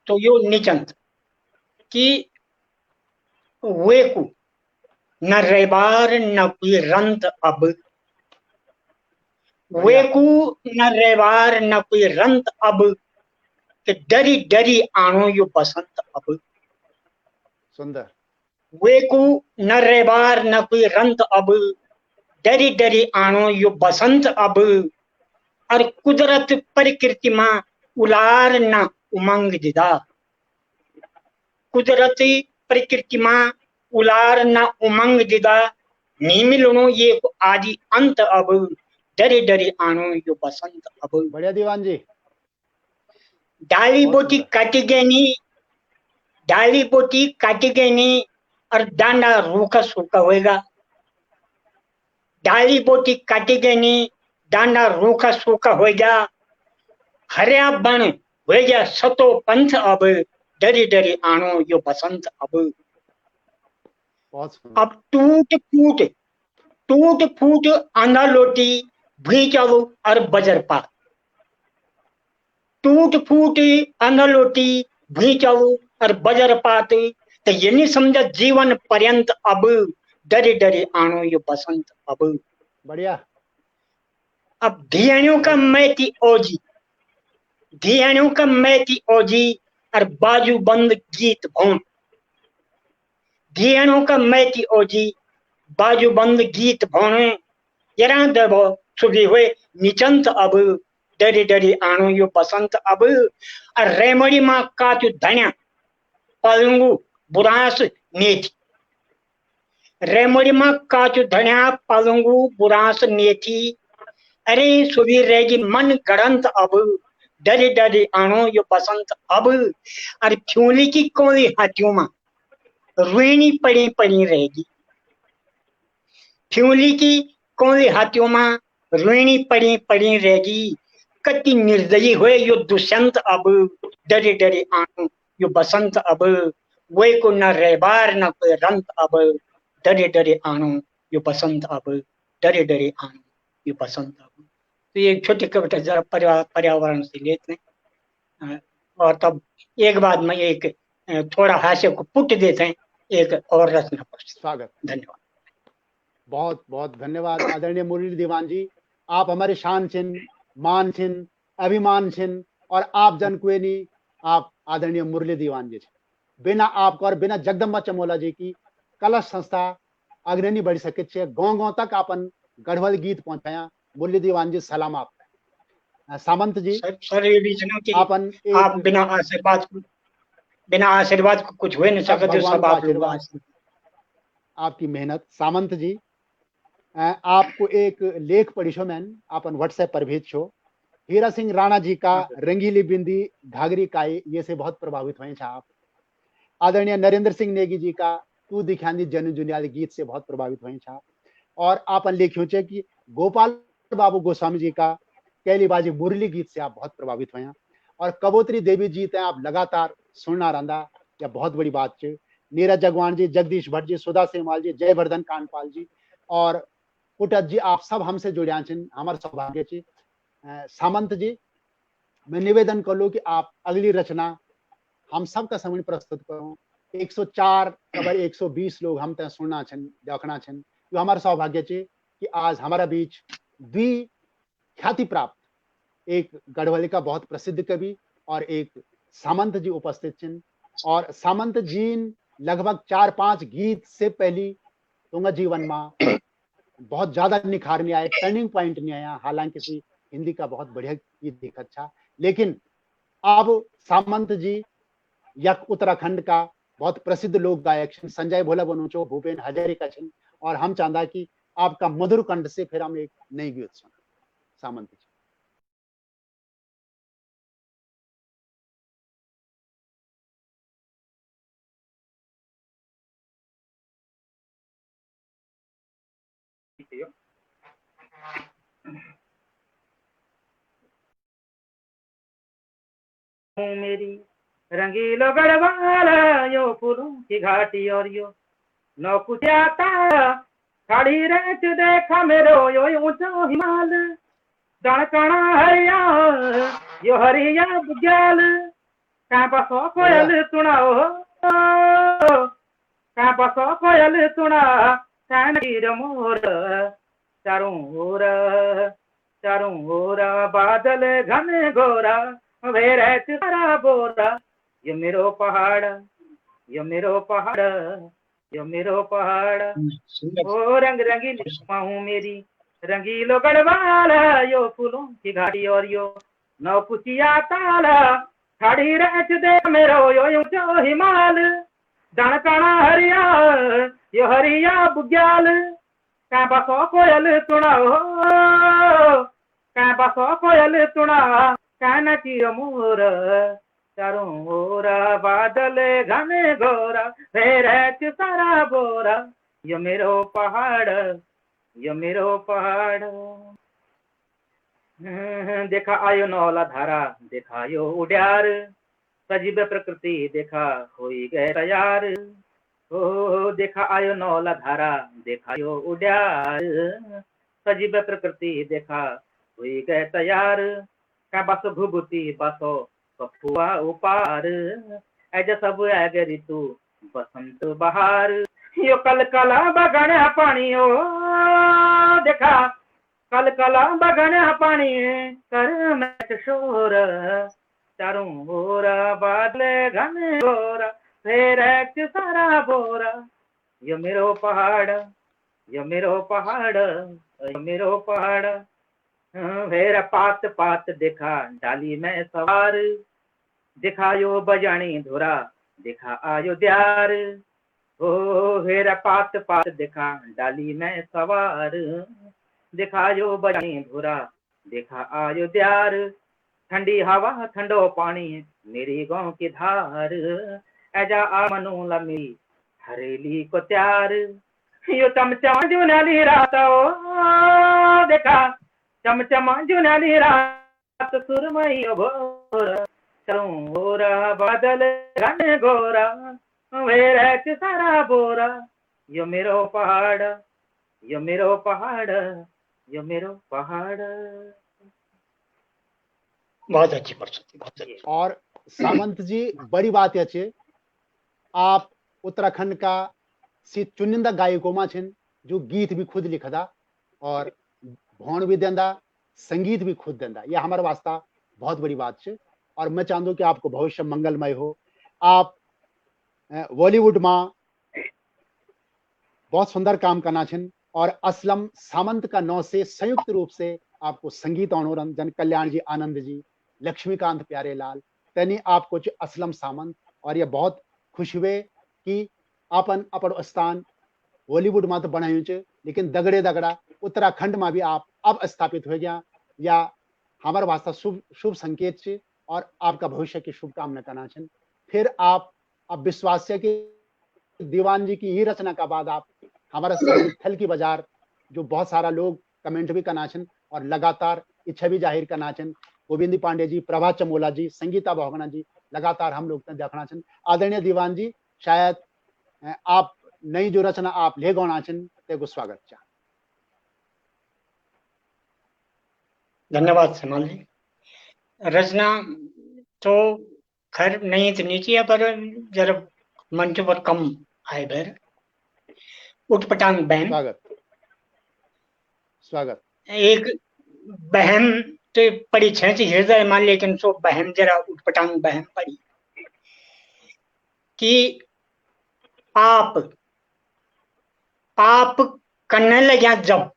तो यो निचंत कि वेकु न रेबार न कोई रंत अब, वेकु न रेबार न कोई रंत अब, कि डरी डरी आनो यो बसंत अब। सुंदर। वेकु न रेबार न कोई रंत अब, डरी डरी आनो यो बसंत अब। और कुदरत प्रकृति मां उलार न उमंग दिदा, कुदरती प्रकृति मां उलार न उमंग दिदा, नी मिलनो ये आदि अंत अब, डरे डरे आनो यो बसंत अब। बढ़िया दीवान जी। डाली बोटी काटी गई नी, डाली बोटी काटी गई नी, और डांडा रूखा सूखा होएगा। डाली बोटी काटी गई नी, डांडा रूखा सूखा होएगा। हरिया बन हो गया सतो पंथ अब, डरी डरी आनो यो बसंत अब। अब टूट फूट आंधा लोटी भीचाऊ और बजरपात, टूट फूट आंधा लोटी भीचाऊ और बजरपात। तो ये नहीं समझा जीवन पर्यंत अब, डरे डरे आनो यो बसंत अब। बढ़िया। अब धियाणियों का मैती ओजी, धियाणियों का मैती ओजी और बाजू बंद गीत भौन, धियाणियों का मैती ओजी बाजू बंद गीत भौन। यरा देवो सुबह हुए निचंत अब, डरी डरी आनो यो बसंत अब। और रेमड़ी माँ काचु धन्या पलंगू बुरास नेथी, रेमड़ी माँ काचु धन्या पलंगू बुरास नेथी। अरे सुबह रहेगी मन गड़ंत अब, डरी डरी आनो यो बसंत अब। और फ्यूली की कोली हाथियों में रुईनी पड़ी पड़ी रहेगी, फ्यूली की कोली हाथियों में रुईनी पड़ी पड़ी रहेगी। कति निर्दयी हुए यो दुष्यंत अब, डरे डरे आनो यो बसंत अब। वे को न रेबार न कोई रंत अब, डरे डरे आनो यो बसंत अब, डरे डरे आनो यो बसंत अब। तो ये छोटी कविता जरा पर्यावरण से लेते हैं, और तब एक बाद में एक थोड़ा हास्य को पुट देते हैं एक और रचना पर। स्वागत। धन्यवाद। बहुत बहुत धन्यवाद आदरणीय मुरली दीवान जी। आप हमारे शान चिन्ह, मान चिन्ह, अभिमान चिन्ह और आप जन कुए नहीं, आप आदरणीय मुरली दीवान जी। बिना आपको और बिना जगदम्बा चमोला जी की कलश संस्था आगे नहीं बढ़ सके छे। गांव गांव तक अपन गढ़वल गीत पहुंचाया। मुरली दीवान जी सलाम आप। सामंत जी सर ये बीच ना कि आपन आप बिना आशीर्वाद को कुछ हो नहीं सकते, सब आप लोग आपकी मेहनत। सामंत जी आपको एक लेख पढ़ी छो मैंने, आपन व्हाट्सएप पर भेज छो हीरा सिंह राणा जी का रंगीली बिंदी घाघरी काई ये से बहुत प्रभावित हुए आप। आदरणीय नरेंद्र सिंह नेगी जी का तू दिखांदी जन जुनियाल गीत से बहुत प्रभावित हुए आप। और आप लिखियो छे कि गोपाल बाबू गोस्वामी जी का कैलीबाजी मुरली गीत से आप बहुत प्रभावित हुए। और कबूतरी देवी जी ते आप लगातार सुनना रहा, यह बहुत बड़ी बात है। नीरज जगवान जी, जगदीश भट्ट जी, सुधा सेमाल जी, जयवर्धन कांडपाल जी और पुटत जी, आप सब हमसे जुड़िया छिन, हमारे सौभाग्य छी। सामंत जी, मैं निवेदन करूँ कि आप अगली रचना हम सबका समय प्रस्तुत करूं। 104 कबर 120 लोग हम तक सुनना छन, देखना छन, जो हमारा सौभाग्य छे कि आज हमारा बीच द्वि ख्याति प्राप्त एक गढ़वाली का बहुत प्रसिद्ध कवि और एक सामंत जी उपस्थित छन। और सामंत जी लगभग 4-5 गीत से पहली तुंगा जीवन में बहुत ज्यादा निखार नहीं आया, टर्निंग पॉइंट नहीं आया। हालांकि किसी हिंदी का बहुत बढ़िया गीत दिखा अच्छा, लेकिन अब सामंत जी या उत्तराखंड का बहुत प्रसिद्ध लोक गायक संजय भोला बनूचो, भूपेन हजारिका छन। और हम चाहता कि आपका मधुर कंठ से फिर हम एक नई गीत सुन। सामंत जी। मेरी रंगीलो गढ़वाल यो फूलों की घाटी और यो नौ कुछ आता खड़ी रेत देखा मेरो यो ऊंचा हिमाल दणकणा हरिया यो हरिया बुग्याल कांपसो कोयल सुनाओ कांपसो कोयल सुना कानगीर मोर चारों ओर बादल घन घोरा वेरत सारा बोरा ये मेरो पहाड़ यो मेरो पहाड़ यो मेरो पहाड़ ओ रंग रंगीली हूँ मेरी रंगीलो गढ़वाल यो फूलों की घाटी और यो नौ कुचिया ताला खड़ी रेच दे मेरो यो ऊंचो हिमाल दणकणा हरिया यो हरिया बुग्याल कांपसो कोयल सुनाओ कांपसो कोयल सुना कानकी मोर चारों ओर बादल घने घोरा फेरच सारा बोरा यो मेरो पहाड़ यो मेरो पहाड़ देखा आयो नौला धारा दिखायो उड्यार सजीव प्रकृति देखा होई गए तैयार ओ देखा आयो नौला धारा दिखायो उड्यार सजीव प्रकृति देखा हुई गए तैयार का बस भूभूति बसो कफुआ उपार ऐज सब ऐग ऋतु बसंत बहार यो कल कला बगन पानी ओ देखा कल कला बगन पानी कर मैच शोर चारों ओर बादल घन घोरा फेर सारा बोरा यो मेरो पहाड़ यो मेरो पहाड़ यो मेरो पहाड़ वेर पात पात देखा डाली में सवार दिखायो बजानी धुरा दिखा आयो द्यार ओ वेर पात पात देखा डाली में सवार दिखायो बजानी धुरा दिखा आयो द्यार ठंडी हवा ठंडो पानी मेरी गाँव की धार ऐजा आ मनु लमी हरेली को त्यार यो चमचा जुनाली रात ओ देखा चमचमा जुनाली रात सुरमई भोर चारों ओर बादल घन घोरा वेरच सारा बोरा यो मेरो पहाड़ यो मेरो पहाड़ यो मेरो पहाड़। बहुत अच्छी प्रस्तुति, बहुत अच्छी। और सामंत जी, बड़ी बात है आप उत्तराखंड का सी चुनिंदा गायकों में छिन जो गीत भी खुद लिखदा और भौण भी देंदा, संगीत भी खुद देंदा। यह हमारे वास्ता बहुत बड़ी बात है। और मैं चाहूँ कि आपको भविष्य मंगलमय हो। आप बॉलीवुड में बहुत सुंदर काम करना छिन और असलम सामंत का नौ से संयुक्त रूप से आपको संगीत मनोरंजन कल्याण जी, आनंद जी, लक्ष्मीकांत प्यारेलाल तनी आपको असलम सामंत। और ये बहुत खुश हुए कि अपन अपन स्थान बॉलीवुड में तो बनायु, लेकिन दगड़े दगड़ा उत्तराखंड में भी आप अब स्थापित हो गया। या हमारे वास्ते शुभ शुभ संकेत छे और आपका भविष्य की शुभकामना करना छन। फिर आप अब विश्वास है कि दीवान जी की ही रचना का बाद आप हमारा संगीत थल की बाजार जो बहुत सारा लोग कमेंट भी करना छन और लगातार इच्छा भी जाहिर करना छन। गोविंद पांडे जी, प्रभा चमोला जी, संगीता भोगना जी लगातार हम लोग देखना छन। आदरणीय दीवान जी, शायद आप नई जो रचना आप ले गौना छन तेको स्वागत चा। धन्यवाद सलमान जी। रचना तो खैर नहीं इतनी चाहिए, पर जरा मंच पर कम आए बैर। उठपटांग बहन, स्वागत स्वागत। एक बहन तो पड़ी छेच हृदय में, लेकिन सो बहन जरा उठपटांग बहन पड़ी कि पाप पाप करने लग्या जब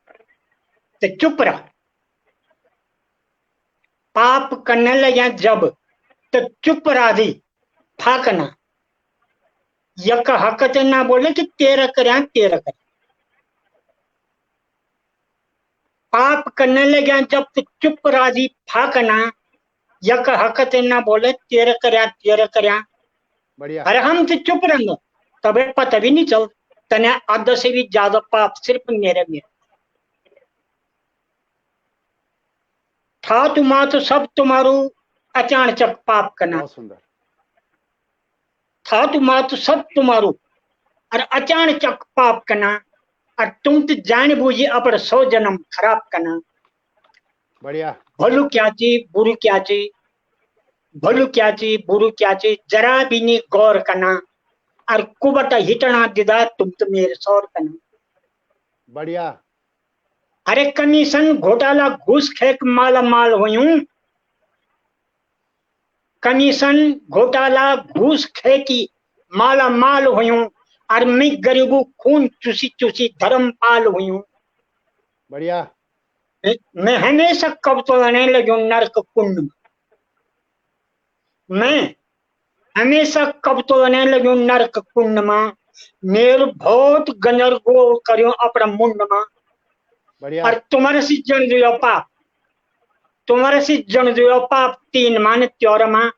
तो चुप रहा, पाप करने लग्या जब तो चुप रहा दी फाकना, यक हकत ना बोले कि तेरा करया तेरा कर। पाप करने लग्या जब तो चुप रहा दी फाकना, यक हकत ना बोले तेरा करया। बढ़िया। अरे हम तो चुप रहेंगे तबे पता भी नहीं चल तने आधा से भी ज्यादा पाप सिर्फ मेरे में था। तुम्हारा तो सब तुम्हारू अचानक पाप करना बहुत सुंदर। था, तुम्हारा तो सब तुम्हारू और अचानक पाप करना, और तुम तो जान बूझी अपने 100 जन्म खराब करना। बढ़िया। भलू क्या चीज बुरु क्या चीज, भलू क्या चीज बुरु क्या चीज, जरा भी नहीं गौर करना, और कुबटा हिटना दिदा तुम तो मेरे सौर करना। बढ़िया। अरे कमीशन घोटाला घूस खेक माला माल हुई, कमीशन घोटाला घूस खेकी माला माल हुई, और मैं गरीबू खून चूसी चूसी धर्म पाल हुई। बढ़िया। मैं हमेशा कब तो आने लगी नरक कुंड में, मैं हमेशा कब तो आने लगी नरक कुंड में, मेरे बहुत गंजरगो करियो अपना मुंड में। बढ़िया। और तुम्हारे से जन दियो पाप, तुम्हारे से जन दियो पाप 3 मान त्योर मां,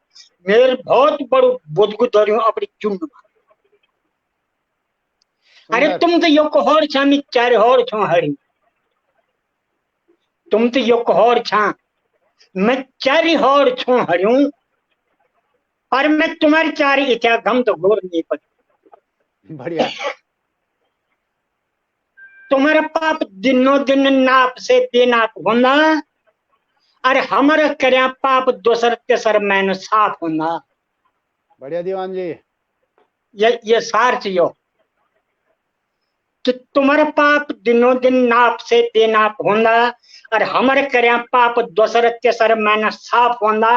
मेरे बहुत बड़ो बुदगु धरियो अपनी चुंड में। अरे सुंदर। तुम तो यो कोहर छा मी 4 होर छो हरी, तुम तो यो कोहर छा मैं 4 होर छो हरियूं, और मैं तुम्हारी 4 इत्या गम तो घोर नहीं पर। बढ़िया। तुम्हारा पाप दिनों दिन नाप से बेनाप होना, अरे हमारा कर्या पाप दोसर तेसर मैन साफ होना। बढ़िया दीवान जी। ये सार चाहिए कि तुम्हारा पाप दिनों दिन नाप से बेनाप होना, और हमारे कर्या पाप दोसर तेसर मैन साफ होना,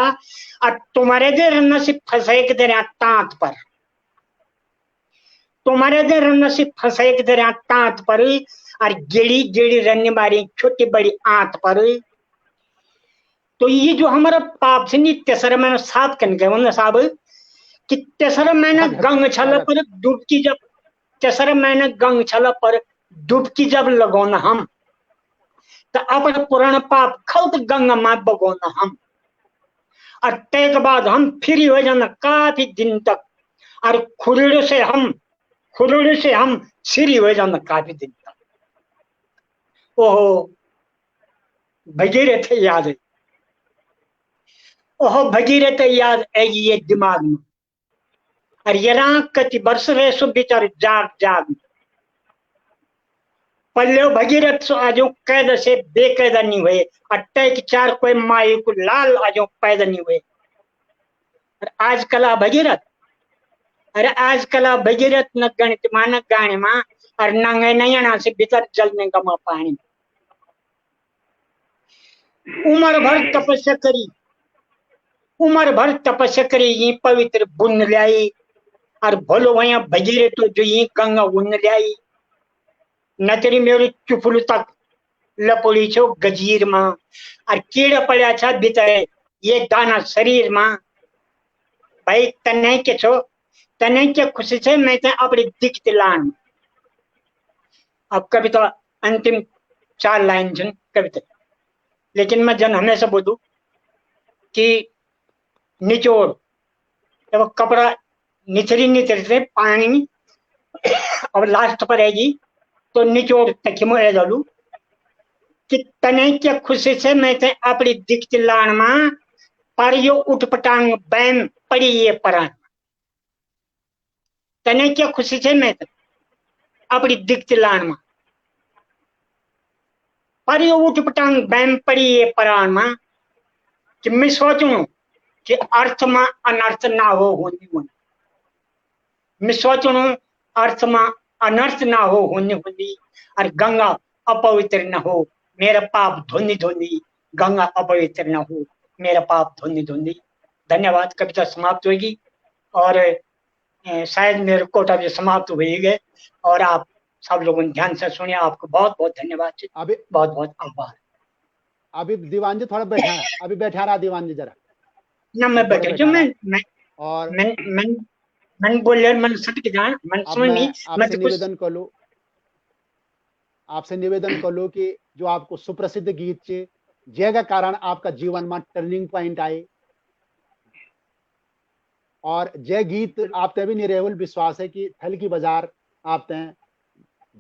और तुम्हारे दे नसीब फंसेक दे रहा तांत पर, तुम्हारे दे नसीब फंसेक दे रहा तांत पर, और गेड़ी गेड़ी रनने मारी छोटी बड़ी आंत पर। तो ये जो हमारा पाप से नहीं तेसर मैंने साफ करने गए साहब, कि तेसर मैंने गंग छल पर डुबकी जब, तेसर मैंने गंग छल पर डुबकी जब लगोना हम, तो अपने पुराना पाप खल्त गंगा माँ बगोना हम, और तय के बाद हम फ्री हो जाना काफी दिन तक, और खुरड़े से हम फ्री हो जाना काफी दिन तक। ओहो भगीरथ याद है, ओहो भगीरथ याद आएगी ये दिमाग में, और ये कति वर्ष रहे सो बेचारे जाग जाग पल्ले भगीरथ सो आज कैद से बेकैद नहीं हुए, अट्टैक 4 कोई माई को लाल आज पैदा नहीं हुए। और आजकल भगीरथ, अरे आजकल भगीरथ न गणित मान गाने मां, और नंगे नयना से भीतर जलने गमा पानी। उम्र भर तपस्या करी, उम्र भर तपस्या करी ये पवित्र बुन लाई, और भोलो वहां भगीरथ तो जो ये गंगा उन लाई, नतरी मेरी चुपलू तक लपोड़ी छो गजीर मां, और कीड़ा पड़ा छा भीतर ये दाना शरीर मां। भाई तने के छो, तने के खुशी से मैं ते अपनी दिखती लान। अब कविता अंतिम 4 लाइन जन कविता, लेकिन मैं जन हमेशा बोलूं कि निचोड़ जब कपड़ा निचरते पानी और लास्ट पर आएगी तो निचोड़ तकिमो ए जालू कि तने के खुशी से मैं ते अपनी दिख चिल्लान मां परियो उठपटांग बैन पड़ी ये परान तने के खुशी से मैं ते अपनी दिख चिल्लान मां परियो उठपटांग बैन पड़ी ये परान मां कि मैं सोचूं कि अर्थ में अनर्थ ना हो होनी होनी मैं सोचूं अर्थ में अनर्थ ना हो होनी होनी और गंगा अपवित्र न हो मेरा पाप धोनी धोनी गंगा अपवित्र न हो मेरा पाप धोनी धोनी। धन्यवाद। कविता समाप्त होगी और शायद मेरे कोटा भी समाप्त हो गए और आप सब लोगों ने ध्यान से सुनिए। आपको बहुत बहुत धन्यवाद। अभी बहुत बहुत आभार। अभी दीवान जी थोड़ा बैठा रहा, अभी बैठा रहा दीवान जी जरा ना मैं बैठा जो और मैं बोल मन सट के जान मन सुन नहीं। आपसे निवेदन कर लो कि जो आपको सुप्रसिद्ध गीत छे जेगा कारण आपका जीवन में टर्निंग पॉइंट आए और जे गीत आप ते भी निरेवल विश्वास है कि थल की बाजार आप ते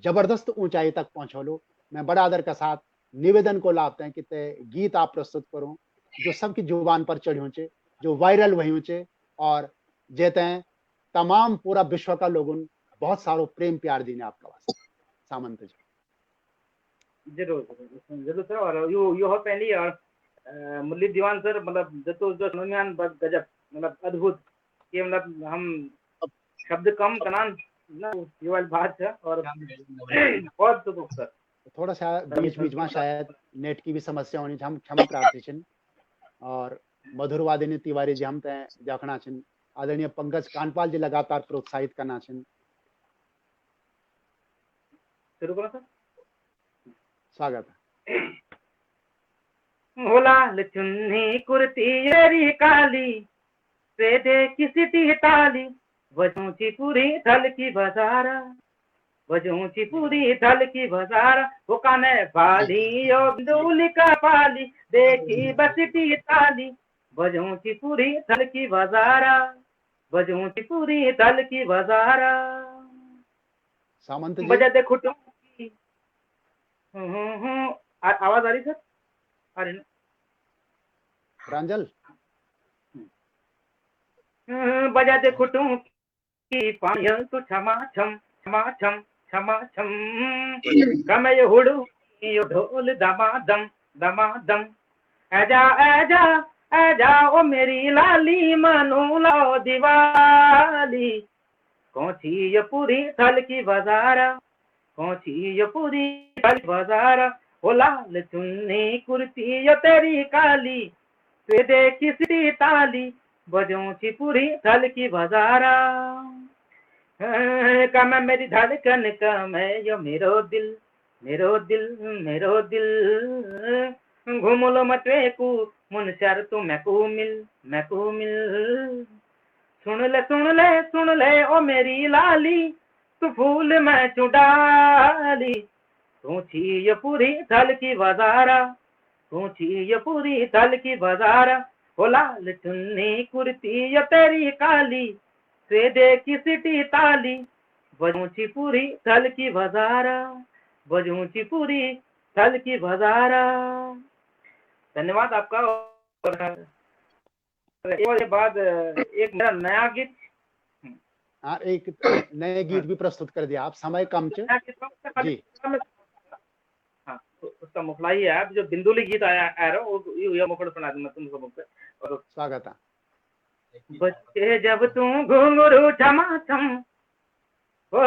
जबरदस्त ऊंचाई तक पहुंचो लो। मैं बड़ा आदर के साथ निवेदन को लाते हैं कि ते गीत आप प्रस्तुत करो जो सबकी जुबान पर चढ़ियों चे जो वायरल वही चे और जेते हैं तमाम पूरा विश्व का लोगों बहुत सारो प्रेम प्यार दीने आपका वास्ते। सामंत जी जरूर जरूर सर। और यो हो पहली और मुरली दीवान सर मतलब जो सुनोनियान गजब मतलब अद्भुत ये मतलब हम शब्द कम कनान ना ये वाली बात है और बहुत दुख सर। थोड़ा सा बीच में शायद नेट की भी समस्या होनी हम क्षमा प्रार्थी छिन और मधुर वादिनी तिवारी जी हम तय देखना छिन आदरणीय पंकज कांडपाल जी लगातार प्रोत्साहित करना छिन। शुरू करो सर। स्वागत है। होला चुन्नी कुर्ती येरी काली पेदे किसी टी ताली वजूची पूरी थल की बाजारा वजूची पूरी थल की बाजारा वो काने बाली ओ दूली का पाली देखी बसती ताली वजूची पूरी थल की बाजारा वजूची पूरी थल की बाजारा। सामंत जी बजा दे खुटू की आवाज आ रही सर? आ रही ना? प्रांजल बजाते खुटू की पायल तो क्षमा छम कमय हुड़ू यो ढोल दमादम दमादम आजा आजा आजा ओ मेरी लाली मनो लो दिवाली कौची ये पूरी थल की बाजारा कौची ये पूरी थल बाजारा ओ लाल चुन्नी कुर्ती यो तेरी काली दे किसी ताली बजूची पूरी थल की बाजारा कम मेरी धड़कन कम यो मेरो दिल मेरो दिल घूम लो मतवे को मुनशर तो मैं को मिल सुन ले ओ मेरी लाली तू फूल मैं चुडाली तू छी ये पूरी थल की बाजारा ऊंची ये पूरी थल की बाजारा ओ लाल चुन्नी कुर्ती ये तेरी काली स्वेदे की सिटी ताली बजूची पूरी थल की बाजारा बजूची पूरी थल की बाजारा। धन्यवाद आपका। और बाद एक मेरा नया गीत एक नए गीत भी प्रस्तुत कर दिया आप समय कम च जी हाँ तो उसका मुखला ही है जो बिंदुली गीत आया रहा ये मुखड़ सुना दूंगा तुमको मुख और स्वागत है। बच्चे जब तू घुंघरू छमाछम ओ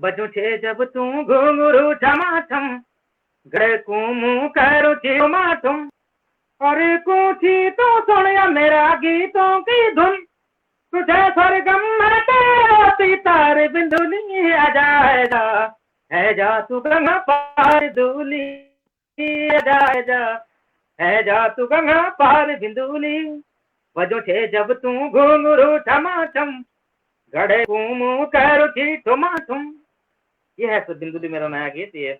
बच्चे जब तू घुंघरू छमाछम गए कुमु करो चिमाठम और कुछी तो सुनिया मेरा गीतों की धुन तुझे स्वर्गम में तेरा तारे बिंदुली आजा है जा तू गंगा पार दूली जा तू गंगा पार बिंदुली वजो छे जब तू घुंघरू ठमाठम गड़े घूमू करो छी ठुमाठुम। ये है तो बिंदुली मेरा नया गीत। ये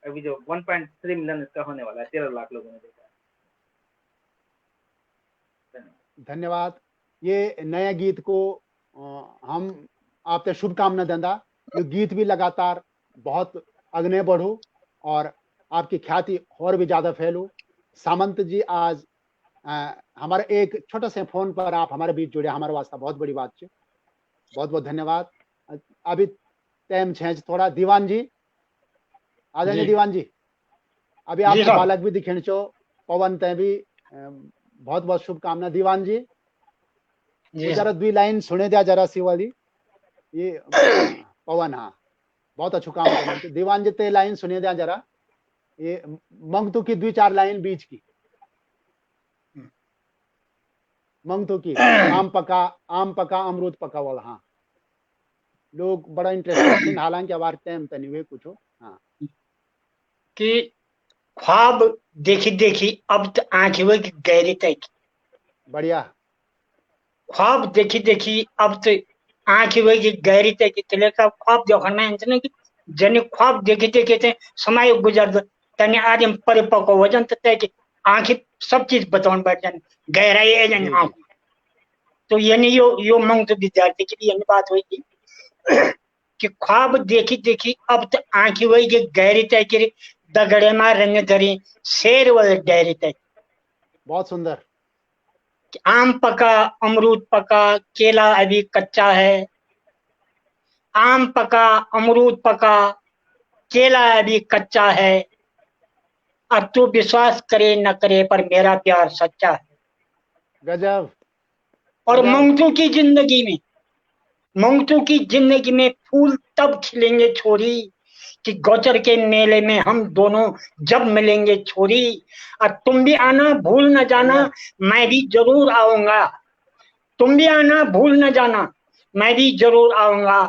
अभी जो 1.3 मिलियन इसका होने वाला है 13 लाख लोगों ने देखा है। धन्यवाद। ये नया गीत को हम आपते शुभकामना देंदा। ये गीत भी लगातार बहुत अग्ने बढ़ो और आपकी ख्याति और भी ज्यादा फैलो। सामंत जी, आज हमारे एक छोटे से फोन पर आप हमारे बीच जुड़े, हमारे वास्ते बहुत बड़ी बात है। बहुत बहुत धन्यवाद। अभी टाइम छेंच थोड़ा। दीवान जी आ जाएंगे। जी। दीवान जी, अभी जी आपको साहब। बालक भी दिखेण चो। पवन ते भी बहुत बहुत शुभकामना। दीवान जी, जी वो जरा साहब। 2 लाइन सुने दिया जरा सी वाली। ये पवन, हाँ, बहुत अच्छु काम करने थे। दीवान जी ते लाइन सुने दिया जरा। ये मंगतू की 2-4 लाइन बीच की। मंगतू की आम पका अमरूद पका वाला। हाँ, लोग बड़ा इंटरेस्टेड थे, हालांकि अब टाइम तो नहीं हुए कुछ हो। हाँ, कि ख्वाब देखी देखी अब तो आंख हुए कि गहरी तक। बढ़िया। ख्वाब देखी देखी अब तो आंख हुए कि गहरी तक चले का ख्वाब देखना है ना कि जने ख्वाब देखे देखे थे समय गुजर तने आदम परिपक्व हो जान तय कि आंखें सब चीज बतावन बैठ जान गहराई है जान जी आंख। जी, तो यानी यो मंग तो विद्यार्थी के लिए यानी बात हुई थी कि ख्वाब देखी देखी अब तो आंख हुई कि गहरी तय कि दगड़े में रंग धरी शेर वाले गहरी तय। बहुत सुंदर। आम पका अमरूद पका केला अभी कच्चा है। आम पका अमरूद पका केला अभी कच्चा है। अब तू विश्वास करे न करे पर मेरा प्यार सच्चा है। गजब और गजब। मंगतू की जिंदगी में फूल तब खिलेंगे छोरी कि गौचर के मेले में हम दोनों जब मिलेंगे छोरी। और तुम भी आना भूल न जाना, बढ़िया। मैं भी जरूर आऊंगा। तुम भी आना भूल न जाना, मैं भी जरूर आऊंगा।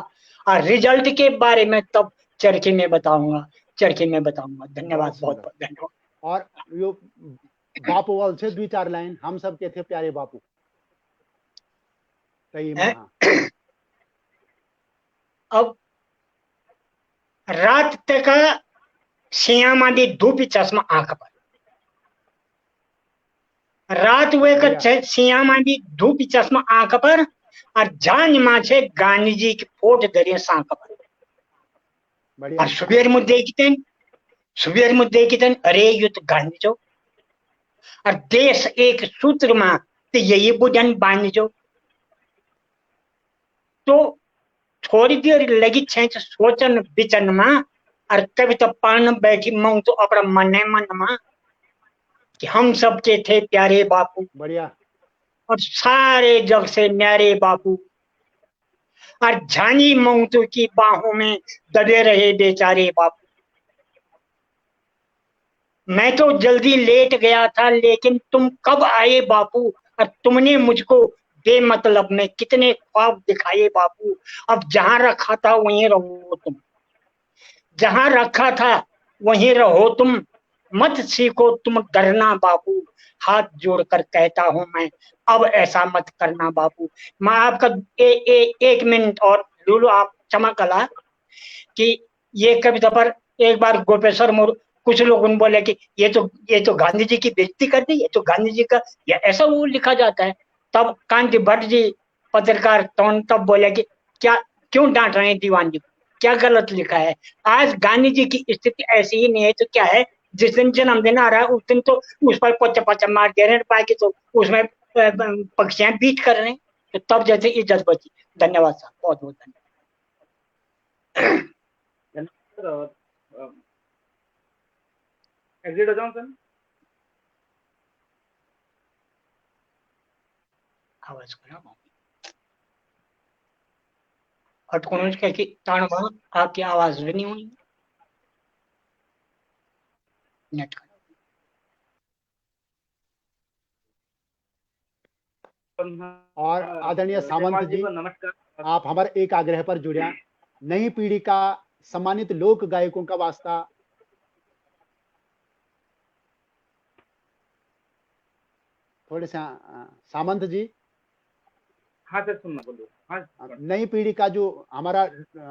और रिजल्ट के बारे में तब चरखे में बताऊंगा। धन्यवाद, बहुत बहुत सुंदर। बहुत धन्यवाद। और यो बापू वाल से 2-4 लाइन। हम सब के थे प्यारे बापू। सही में, हाँ। अब रात तक श्यामा दी धूप चश्मा आंख पर। रात वे बढ़िया श्यामा दी धूप चश्मा आंख पर और जान माछे गांधी जी की फोट धरे सांख पर। बढ़िया। और सुबेर मुद्दे की अरे यु तो गांधी जो और देश एक सूत्र में तो यही बुझन बांध जो। तो थोड़ी देर लगी छेच सोचन बिचन में और कभी तो पढ़ने बैठी मंग तो अपना मन में कि हम सबके थे प्यारे बापू बढ़िया। और सारे जग से न्यारे बापू। और झानी मंगतू की बाहों में दबे रहे बेचारे बापू। मैं तो जल्दी लेट गया था लेकिन तुम कब आए बापू। और तुमने मुझको बेमतलब में कितने ख्वाब दिखाए बापू। अब जहां रखा था वहीं रहो तुम, जहां रखा था वहीं रहो तुम। मत सीखो तुम डरना बापू, हाथ जोड़कर कहता हूं मैं अब ऐसा मत करना बापू। मैं आपका 1 मिनट और लूलू आप क्षमा कला कि ये कविता पर एक बार गोपेश्वर मोर कुछ लोगों ने बोले कि ये तो गांधी जी की बेइज्जती कर दी, ये तो गांधी जी का या ऐसा वो लिखा जाता है। तब कांति भट्ट जी पत्रकार तब बोले कि क्या क्यों डांट रहे हैं दीवान जी को, क्या गलत लिखा है। आज गांधी जी की स्थिति ऐसी ही नहीं है तो क्या है, जिस दिन जन्मदिन आ रहा है उस दिन तो उस पर पोचा पोचा मार दे रहे हैं, बाकी तो उसमें पक्षियां बीट कर रहे हैं। तो तब जैसे इज्जत बची। धन्यवाद साहब, बहुत बहुत धन्यवाद। एग्जिट हो जाऊं सर? आवाज करा अटकोण की ताण भण आपकी आवाज भी नहीं हुई नेट का। और आदरणीय सामंत जयपाल जी जी, को नमस्कार। आप हमारे एक आग्रह पर जुड़िया। नई पीढ़ी का सम्मानित लोक गायकों का वास्ता थोड़े से सामंत जी। हाँ सर, सुनना बोलो। हाँ नई पीढ़ी का जो हमारा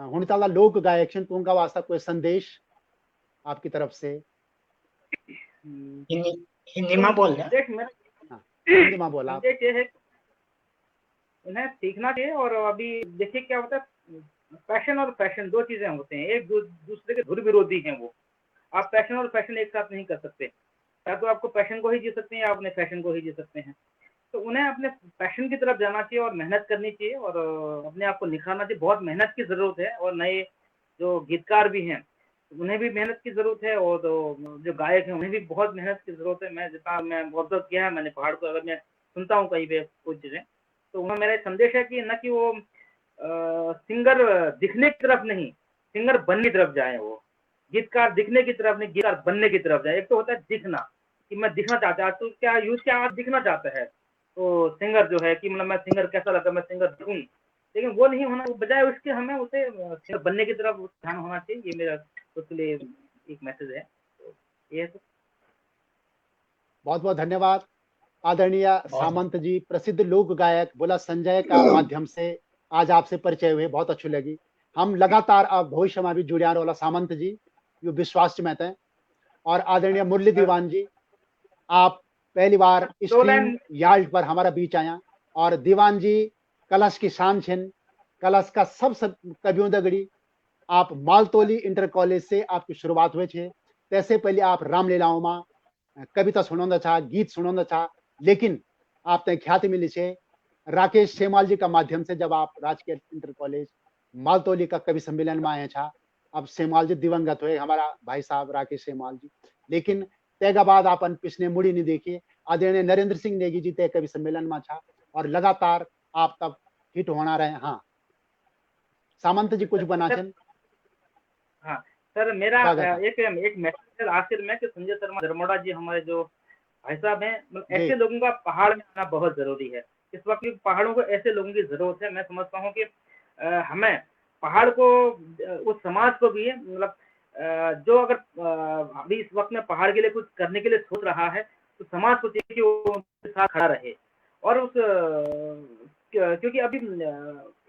हुणताला लोक गायक छन, तो उनका वास्ता कोई संदेश आपकी तरफ से। हिंदी में बोल रहा। देख मेरा हाँ, हिंदी में बोला आप। संदेश ये है उन्हें सीखना चाहिए। और अभी देखिए क्या होता है, पैशन और फैशन दो चीजें होते हैं, एक दूसरे के धुर विरोधी हैं वो। आप पैशन और फैशन एक साथ नहीं कर सकते, या तो आपको पैशन को ही जी सकते हैं या अपने फैशन को ही जी सकते हैं। तो उन्हें अपने पैशन की तरफ जाना चाहिए और मेहनत करनी चाहिए और अपने आप को निखारना चाहिए। बहुत मेहनत की जरूरत है और नए जो गीतकार भी हैं उन्हें भी मेहनत की जरूरत है, और जो गायक हैं उन्हें भी बहुत मेहनत की जरूरत है। मैं जितना मैं ऑब्जर्व किया है मैंने पहाड़ को, अगर मैं सुनता हूँ कहीं पे कुछ चीजें, तो उन्हें मेरा संदेश है कि न कि वो सिंगर दिखने की तरफ नहीं, सिंगर बनने की तरफ जाए। वो गीतकार दिखने की तरफ नहीं, गीतकार बनने की तरफ जाए। एक तो होता है दिखना कि मैं दिखना चाहता है, तो क्या यूज क्या आज दिखना चाहता है, तो सिंगर जो है कि मतलब मैं सिंगर कैसा लगता है, मैं सिंगर दिखूं, लेकिन वो नहीं होना, बजाय उसके हमें उसे सिंगर बनने की तरफ ध्यान होना चाहिए। ये मेरा उसके लिए एक मैसेज है। तो ये तो बहुत बहुत धन्यवाद आदरणीय बहुत सामंत जी, प्रसिद्ध लोक गायक बुला संजय का माध्यम से आज आपसे परिचय हुए, बहुत अच्छी लगी। हम लगातार अब भविष्य में भी जुड़ियान वाला सामंत जी यो विश्वास में थे। और आदरणीय मुरली दीवान जी, आप पहली बार दो स्ट्रीम लाइन यार्ड पर हमारा बीच आया। और दीवान जी कलश की शान छिन, कलश का सब कवियों दगड़ी। आप मालतोली इंटर कॉलेज से आपकी शुरुआत हुए थे। तैसे पहले आप रामलीलाओं में कविता सुनौंदा था, गीत सुनौंदा था, लेकिन आपने ख्याति मिली छे राकेश शेमाल जी का माध्यम से। जब आप राजकीय इंटर कॉलेज मालतोली का कवि सम्मेलन में आए था, अब शेमाल जी दिवंगत हुए, हमारा भाई साहब राकेश शेमाल जी, लेकिन तेगा बाद आपन पिछने मुड़ी नहीं देखी। आदरणीय नरेंद्र सिंह नेगी जी तय कवि सम्मेलन में था, और लगातार आप तब हिट होना रहे। हाँ सामंत जी कुछ बना सर, छन। हाँ सर, मेरा स्वागत है एक एक मैसेज आखिर में कि संजय शर्मा धर्मोड़ा जी हमारे जो भाई साहब हैं, मतलब जी। ऐसे लोगों का पहाड़ में आना बहुत जरूरी है। इस वक्त की पहाड़ों को ऐसे लोगों की जरूरत है। मैं समझता हूँ कि हमें पहाड़ को उस समाज को भी है, मतलब जो अगर अभी इस वक्त में पहाड़ के लिए कुछ करने के लिए सोच रहा है, तो समाज को चाहिए कि वो उनके साथ खड़ा रहे। और उस क्योंकि अभी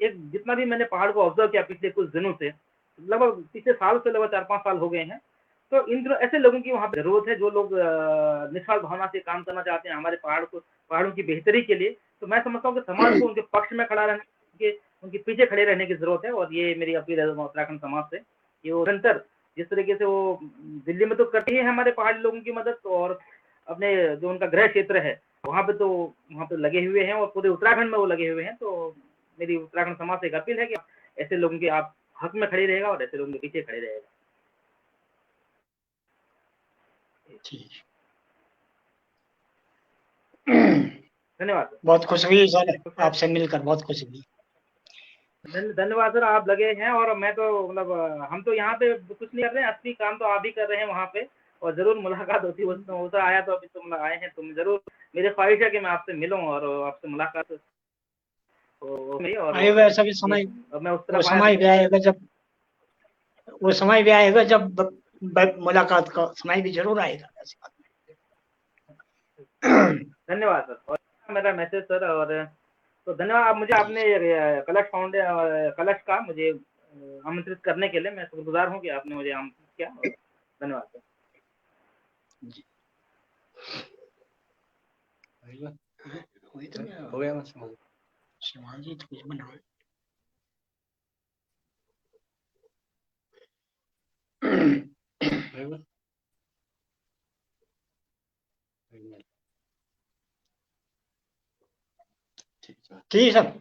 एक जितना भी मैंने पहाड़ को ऑब्जर्व किया पिछले कुछ दिनों से, लगभग पिछले साल से लगभग 4-5 साल हो गए हैं, तो इन दिनों ऐसे लोगों की वहाँ पे जरूरत है जो लोग निस्वार्थ भावना से काम करना चाहते हैं हमारे पहाड़ों की बेहतरी के लिए। तो मैं समझता हूँ कि समाज को उनके पक्ष में खड़ा रहने के, उनके पीछे खड़े रहने की जरूरत है। और ये मेरी अपील है उत्तराखंड समाज से कि वो निरंतर जिस तरीके से वो दिल्ली में तो करते ही है हमारे पहाड़ी लोगों की मदद, तो और अपने जो उनका गृह क्षेत्र है वहाँ पे तो वहाँ पे लगे हुए हैं, और पूरे उत्तराखंड में वो लगे हुए हैं। तो मेरी उत्तराखंड समाज से एक अपील है कि ऐसे लोगों के आप हक में खड़े रहेगा और ऐसे लोगों के पीछे खड़े रहेगा। ठीक। धन्यवाद सर। बहुत खुश हुई सर, आपसे मिलकर बहुत खुश हुई। धन्यवाद सर, आप लगे हैं। और मैं तो मतलब हम तो यहाँ पे कुछ नहीं कर रहे हैं, असली काम तो आप ही कर रहे हैं वहाँ पे। और जरूर मुलाकात होती है, वो तो आया तो अभी तुम आए हैं, तुम जरूर, मेरी ख्वाहिश है कि मैं आपसे मिलूं और आपसे मुलाकात हो मेरी। और आएगा ऐसा भी समय, अब मैं उस वो तरफ आया समय तो भी आएगा जब, वो समय भी आएगा जब मुलाकात का समय भी जरूर आएगा, ऐसी बात नहीं। धन्यवाद सर। और मेरा मैसेज सर, और तो धन्यवाद। आप मुझे आपने कलश का मुझे आमंत्रित करने के लिए मैं शुक्रगुजार हूँ कि आपने मुझे आमंत्रित किया। और धन्यवाद सर। जी। हो गया शिवान जी, तो कुछ बनाओ। ठीक है सर।